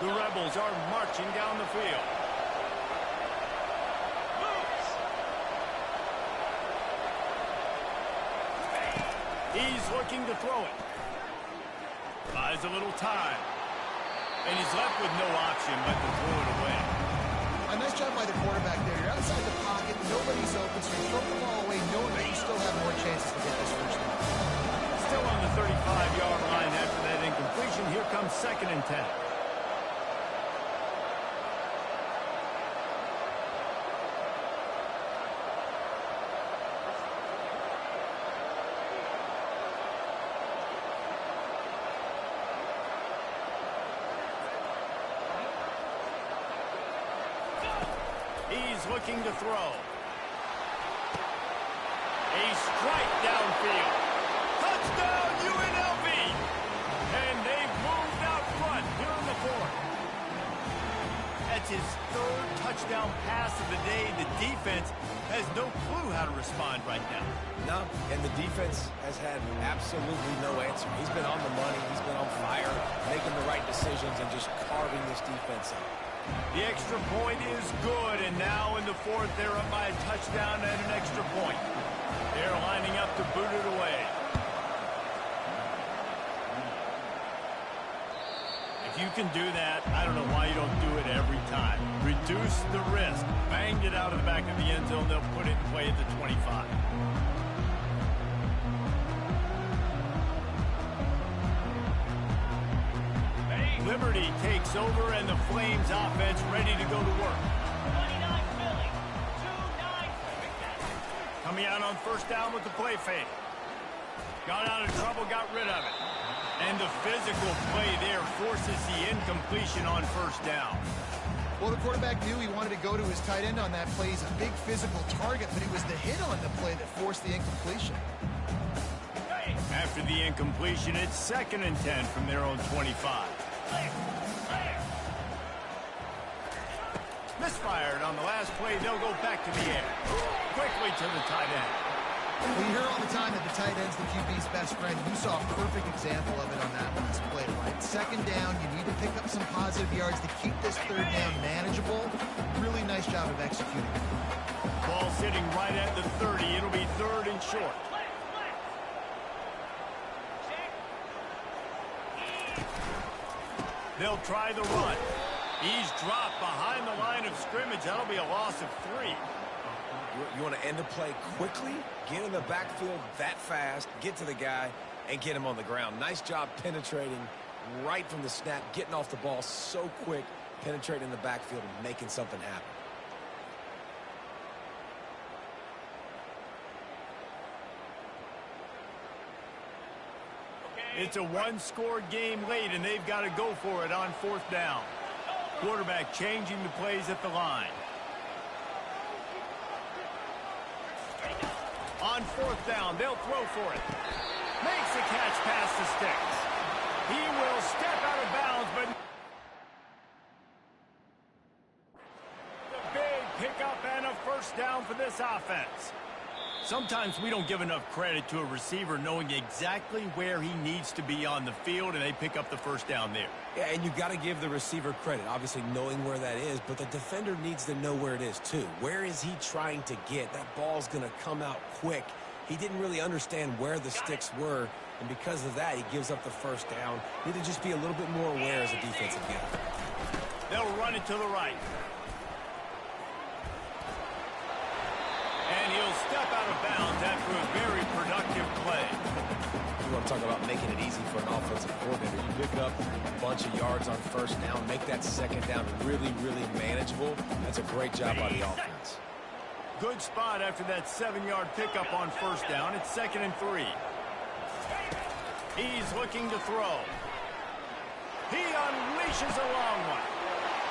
The Rebels are marching down the field. He's looking to throw it. Buys a little time. And he's left with no option but to throw it away. A nice job by the quarterback there. You're outside the pocket. Nobody's open, so you throw the ball away knowing that you still have more chances to get this first down. Still on the 35-yard line after that incompletion. Here comes 2nd and 10. looking to throw. A strike downfield. Touchdown, UNLV! And they've moved out front here in the fourth. That's his third touchdown pass of the day. The defense has no clue how to respond right now. No, and the defense has had absolutely no answer. He's been on the money. He's been on fire, making the right decisions and just carving this defense up. The extra point is good, and now in the fourth, they're up by a touchdown and an extra point. They're lining up to boot it away. If you can do that, I don't know why you don't do it every time. Reduce the risk. Banged it out of the back of the end zone. They'll put it in play at the 25. Liberty takes over, and the Flames offense ready to go to work. 29 Philly, 2-9. Coming out on first down with the play fake. Got out of trouble, got rid of it. And the physical play there forces the incompletion on first down. Well, the quarterback knew he wanted to go to his tight end on that play. He's a big physical target, but it was the hit on the play that forced the incompletion. After the incompletion, it's 2nd and 10 from their own 25. Misfired on the last play. They'll go back to the air. Quickly to the tight end. Well, you hear all the time that the tight end's the QB's best friend. You saw a perfect example of it on that last play, right? 2nd down, you need to pick up some positive yards to keep this 3rd down manageable. Really nice job of executing. Ball sitting right at the 30. It'll be 3rd and short. They'll try the run. He's dropped behind the line of scrimmage. That'll be a loss of 3. You want to end a play quickly, get in the backfield that fast, get to the guy, and get him on the ground. Nice job penetrating right from the snap, getting off the ball so quick, penetrating the backfield and making something happen. It's a one-score game late, and they've got to go for it on 4th down. Quarterback changing the plays at the line. On 4th down, they'll throw for it. Makes the catch past the sticks. He will step out of bounds, but a big pickup and a first down for this offense. Sometimes we don't give enough credit to a receiver knowing exactly where he needs to be on the field, and they pick up the first down there. Yeah, and you've got to give the receiver credit, obviously knowing where that is, but the defender needs to know where it is too. Where is he trying to get? That ball's going to come out quick. He didn't really understand where the sticks were, and because of that, he gives up the first down. Need to just be a little bit more aware as a defensive guy. They'll run it to the right. And he'll step out of bounds after a very productive play. You want to talk about making it easy for an offensive coordinator. You pick up a bunch of yards on first down, make that 2nd down really, really manageable. That's a great job by the offense. Good spot after that 7-yard pickup on first down. It's 2nd and 3. He's looking to throw. He unleashes a long one.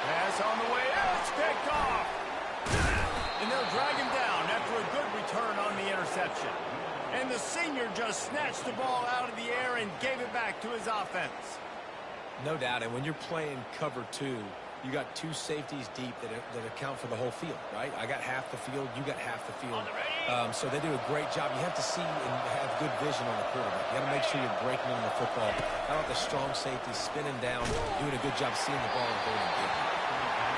Pass on the way out. It's picked off. And they'll drag him down after a good return on the interception. And the senior just snatched the ball out of the air and gave it back to his offense. No doubt, and when you're playing cover 2, you got 2 safeties deep that account for the whole field, right? I got half the field, you got half the field. So they do a great job. You have to see and have good vision on the quarterback. You got to make sure you're breaking on the football. How about the strong safety spinning down, doing a good job seeing the ball and holding it.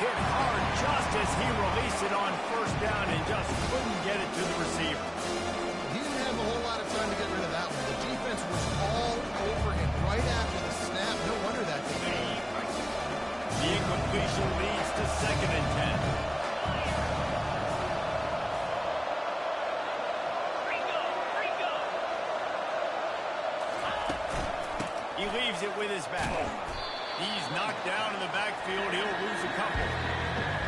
Hit hard just as he released it on first down and just couldn't get it to the receiver. He didn't have a whole lot of time to get rid of that one. The defense was all over him right after the snap. No wonder that didn't happen. The incompletion leads to 2nd and 10. He leaves it with his back. He's knocked down in the backfield. He'll lose a couple.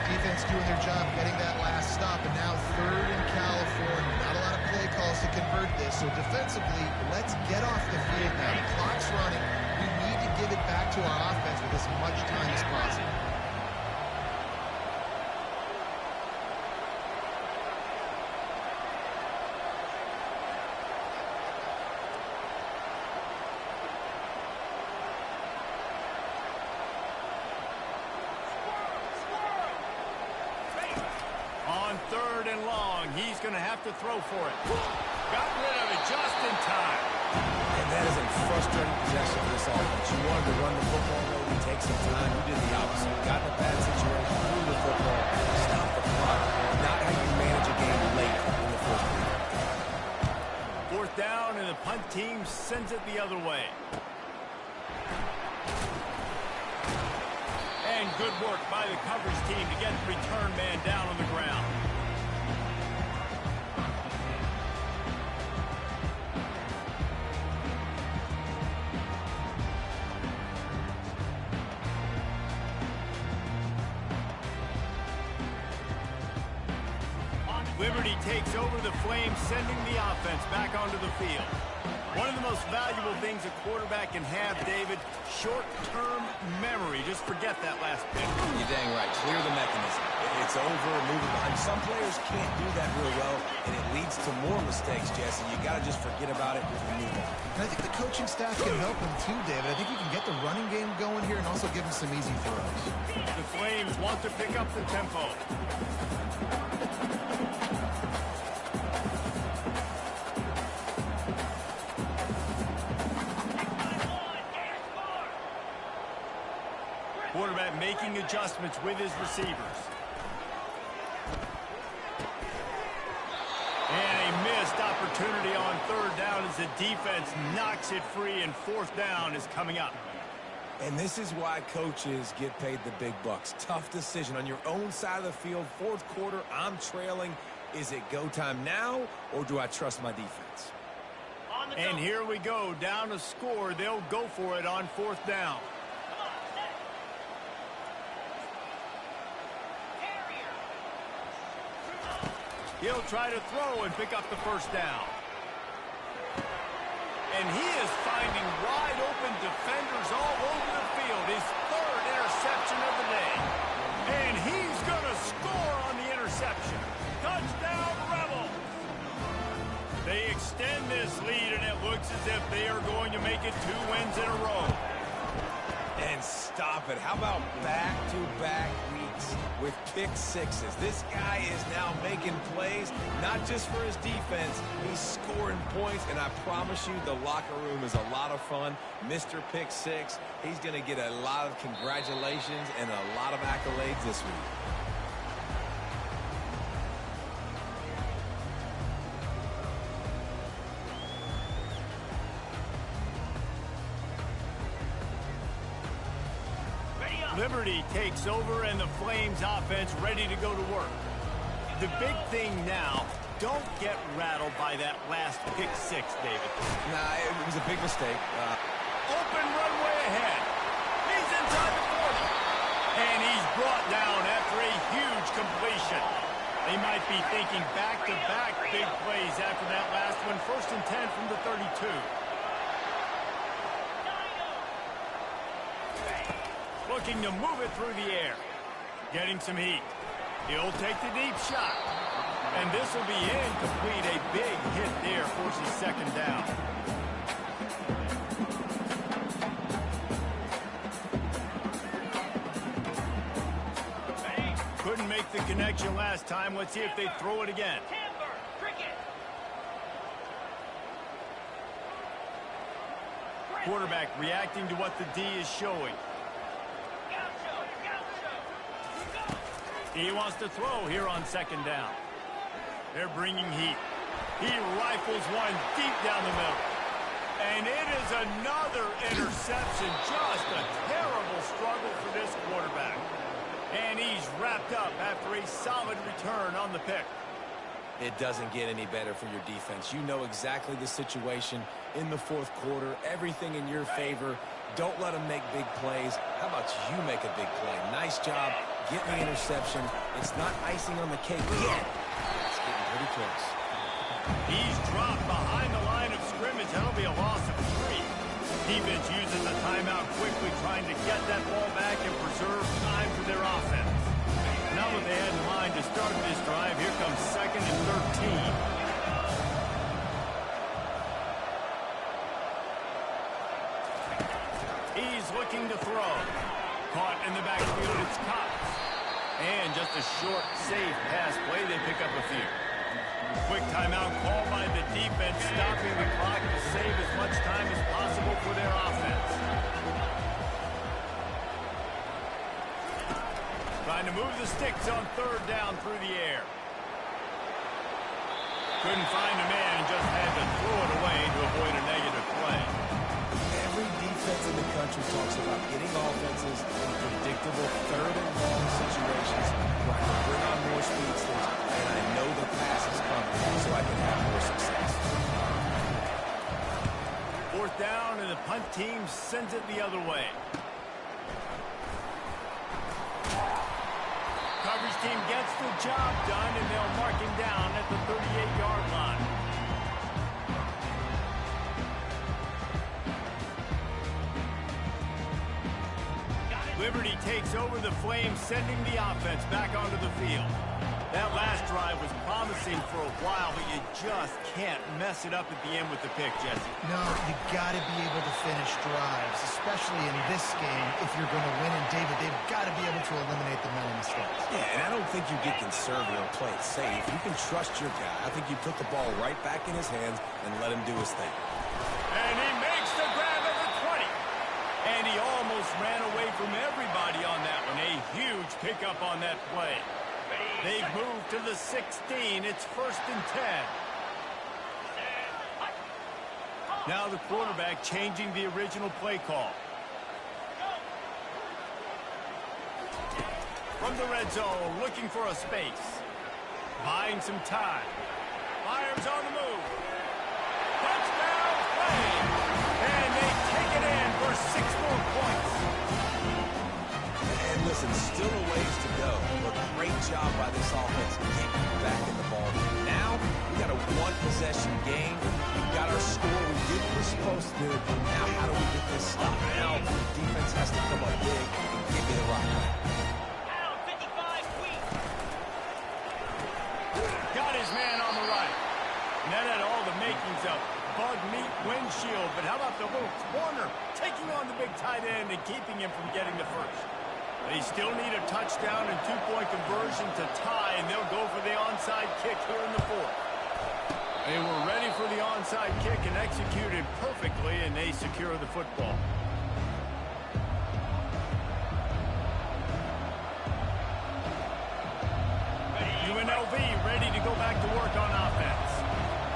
Defense doing their job getting that last stop, and now 3rd in California. Not a lot of play calls to convert this, so defensively, let's get off the field now. The clock's running. We need to give it back to our offense with as much time as possible. 3rd and long. He's going to have to throw for it. Got rid of it just in time. And that is a frustrating possession for this offense. You wanted to run the football, maybe take some time. You did the opposite. Got in a bad situation, threw the football, stop the clock. Not how you manage a game late in the first quarter. 4th down, and the punt team sends it the other way. And good work by the coverage team to get the return man down on the ground. Liberty takes over the Flames, sending the offense back onto the field. One of the most valuable things a quarterback can have, David, short-term memory. Just forget that last pitch. You're dang right. Clear the mechanism. It's over, moving behind. Some players can't do that real well, and it leads to more mistakes, Jesse. You got to just forget about it and move on. And I think the coaching staff can help him too, David. I think you can get the running game going here and also give him some easy throws. The Flames want to pick up the tempo. Quarterback making adjustments with his receivers. And a missed opportunity on 3rd down as the defense knocks it free, and 4th down is coming up. And this is why coaches get paid the big bucks. Tough decision on your own side of the field. 4th quarter, I'm trailing. Is it go time now, or do I trust my defense? And here we go, down to score. They'll go for it on 4th down. He'll try to throw and pick up the 1st down. And he is finding wide open defenders all over the field. His 3rd interception of the day. And he's going to score on the interception. Touchdown, Rebels! They extend this lead, and it looks as if they are going to make it 2 wins in a row. And stop it. How about back-to-back weeks with pick sixes? This guy is now making plays, not just for his defense. He's scoring points, and I promise you the locker room is a lot of fun. Mr. Pick Six, he's going to get a lot of congratulations and a lot of accolades this week. Liberty takes over, and the Flames offense ready to go to work. The big thing now, don't get rattled by that last pick 6, David. Nah, it was a big mistake. Open runway ahead. He's inside the 40. And he's brought down after a huge completion. They might be thinking back-to-back big plays after that last one. 1st and 10 from the 32. Looking to move it through the air. Getting some heat. He'll take the deep shot. And this will be incomplete. A big hit there forces 2nd down. Couldn't make the connection last time. Let's see if they throw it again. Quarterback reacting to what the D is showing. He wants to throw here on 2nd down. They're bringing heat. He rifles one deep down the middle. And it is another interception. Just a terrible struggle for this quarterback. And he's wrapped up after a solid return on the pick. It doesn't get any better for your defense. You know exactly the situation in the 4th quarter. Everything in your favor. Don't let them make big plays. How about you make a big play? Nice job getting the interception. It's not icing on the cake yet. It's getting pretty close. He's dropped behind the line of scrimmage. That'll be a loss of 3. Defense uses the timeout quickly, trying to get that ball back and preserve time for their offense. Not what they had in mind to start this drive. Here comes 2nd and 13. He's looking to throw. Caught in the backfield, it's Cox. And just a short, safe pass play, they pick up a few. Quick timeout call by the defense, stopping the clock to save as much time as possible for their offense. Trying to move the sticks on third down through the air. Couldn't find a man and just had to throw it away to avoid a negative play. Every defense in the country talks about getting offenses in predictable third and long situations where I can bring on more speedsters and I know the pass is coming so I can have more success. Fourth down and the punt team sends it the other way. Coverage team gets the job done, and they'll mark him down at the 38-yard line. Liberty takes over the Flames, sending the offense back onto the field. That last drive was promising for a while, but you just can't mess it up at the end with the pick, Jesse. No, you got to be able to finish drives, especially in this game if you're going to win. And David, they've got to be able to eliminate the mental mistakes. Yeah, and I don't think you get conservative or play it safe. You can trust your guy. I think you put the ball right back in his hands and let him do his thing. And he makes the grab at the 20. And he almost ran away from everybody on that one. A huge pickup on that play. They've moved to the 16. It's 1st and 10. Now the quarterback changing the original play call. From the red zone, looking for a space. Buying some time. Fires on the move. Touchdown play. And they take it in for 6 more points. And listen, still a ways to go, but great job by this offense getting back in the ball. Now, we got a one-possession game. We got our score. We did what we're supposed to do. Now, how do we get this stop? Now, the defense has to come up big and give me the rock back. Down 55 feet. Got his man on the right. And that had all the makings of bug meat windshield. But how about the little corner taking on the big tight end and keeping him from getting the first? They still need a touchdown and 2-point conversion to tie, and they'll go for the onside kick here in the 4th. They were ready for the onside kick and executed perfectly, and they secure the football. UNLV ready to go back to work on offense.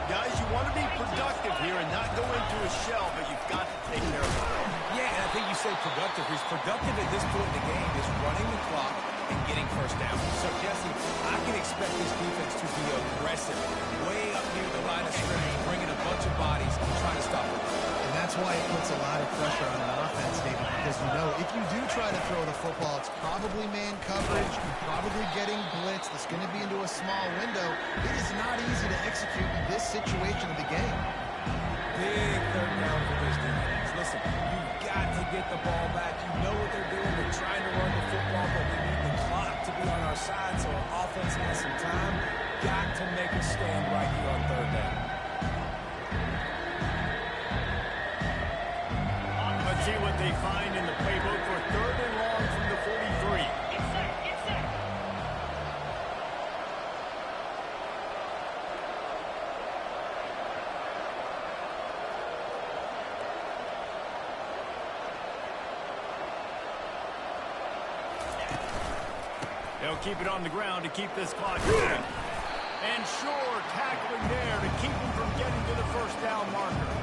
Guys, you want to be productive here and not go into a shell, but you've got to take care of it. Yeah, and I think you say productive. He's productive at this point in the game is running the clock and getting first down. So, Jesse, I can expect this defense to be aggressive, way up near the line of scrimmage, bringing a bunch of bodies, trying to stop it. And that's why it puts a lot of pressure on an offense, David, because you know if you do try to throw the football, it's probably man coverage, you're probably getting blitzed, it's going to be into a small window. It is not easy to execute in this situation of the game. Big third down for this defense. Listen, you've got to get the ball back. You know what they're doing. They're trying to run the football, but we need the clock to be on our side so our offense has some time. Got to make a stand right here on third down. Let's see what they find in the playbook for 3rd and long from the 43. Get set. Get set. They'll keep it on the ground to keep this clock going. And sure, tackling there to keep him from getting to the first down marker.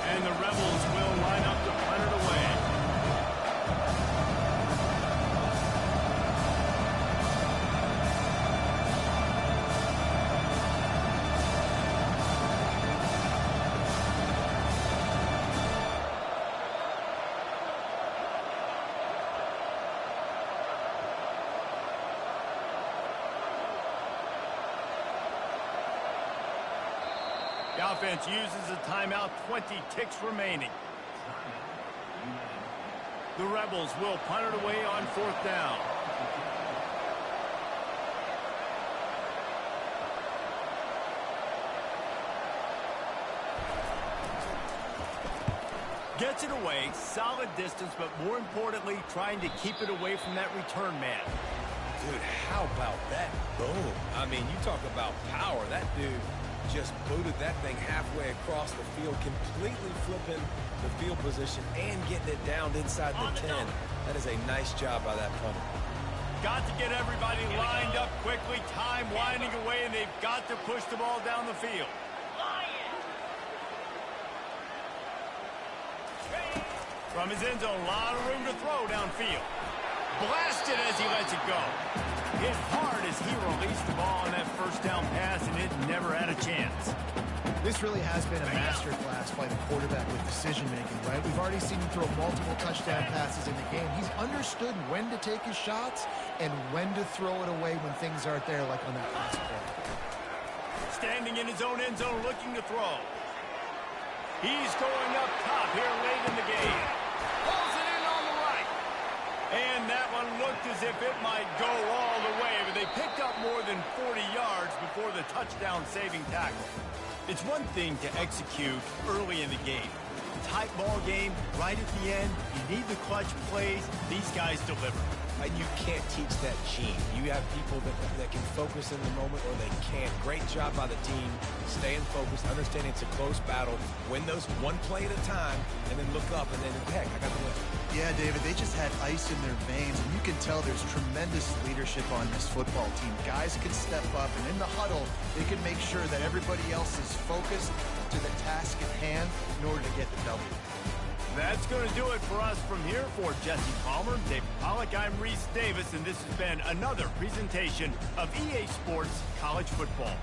And the Rebels will line up to punt it away. The offense uses a timeout, 20 ticks remaining. The Rebels will punt it away on 4th down. Gets it away, solid distance, but more importantly, trying to keep it away from that return man. Dude, how about that boom? I mean, you talk about power. That dude just booted that thing halfway across the field, completely flipping the field position and getting it down inside the 10. That is a nice job by that punter. Got to get everybody lined up quickly, time winding away, and they've got to push the ball down the field. From his end zone, a lot of room to throw downfield. Blasted as he lets it go. Hit hard as he released the ball on that first down pass, and it never had a chance. This really has been a masterclass by the quarterback with decision-making, right? We've already seen him throw multiple touchdown passes in the game. He's understood when to take his shots and when to throw it away when things aren't there, like on that last play. Standing in his own end zone looking to throw. He's going up top here late in the game. Pulls it in on the right. And that one looked as if it might go all the way, but they picked up more than 40 yards before the touchdown-saving tackle. It's one thing to execute early in the game. Tight ball game, right at the end, you need the clutch plays. These guys deliver. And you can't teach that gene. You have people that can focus in the moment or they can't. Great job by the team, staying focused, understanding it's a close battle, win those one play at a time, and then look up, and then, heck, I got the win. Yeah, David, they just had ice in their veins, and you can tell there's tremendous leadership on this football team. Guys can step up, and in the huddle, they can make sure that everybody else is focused to the task at hand in order to get the W. That's going to do it for us from here. For Jesse Palmer, David Pollack, I'm Reese Davis, and this has been another presentation of EA Sports College Football.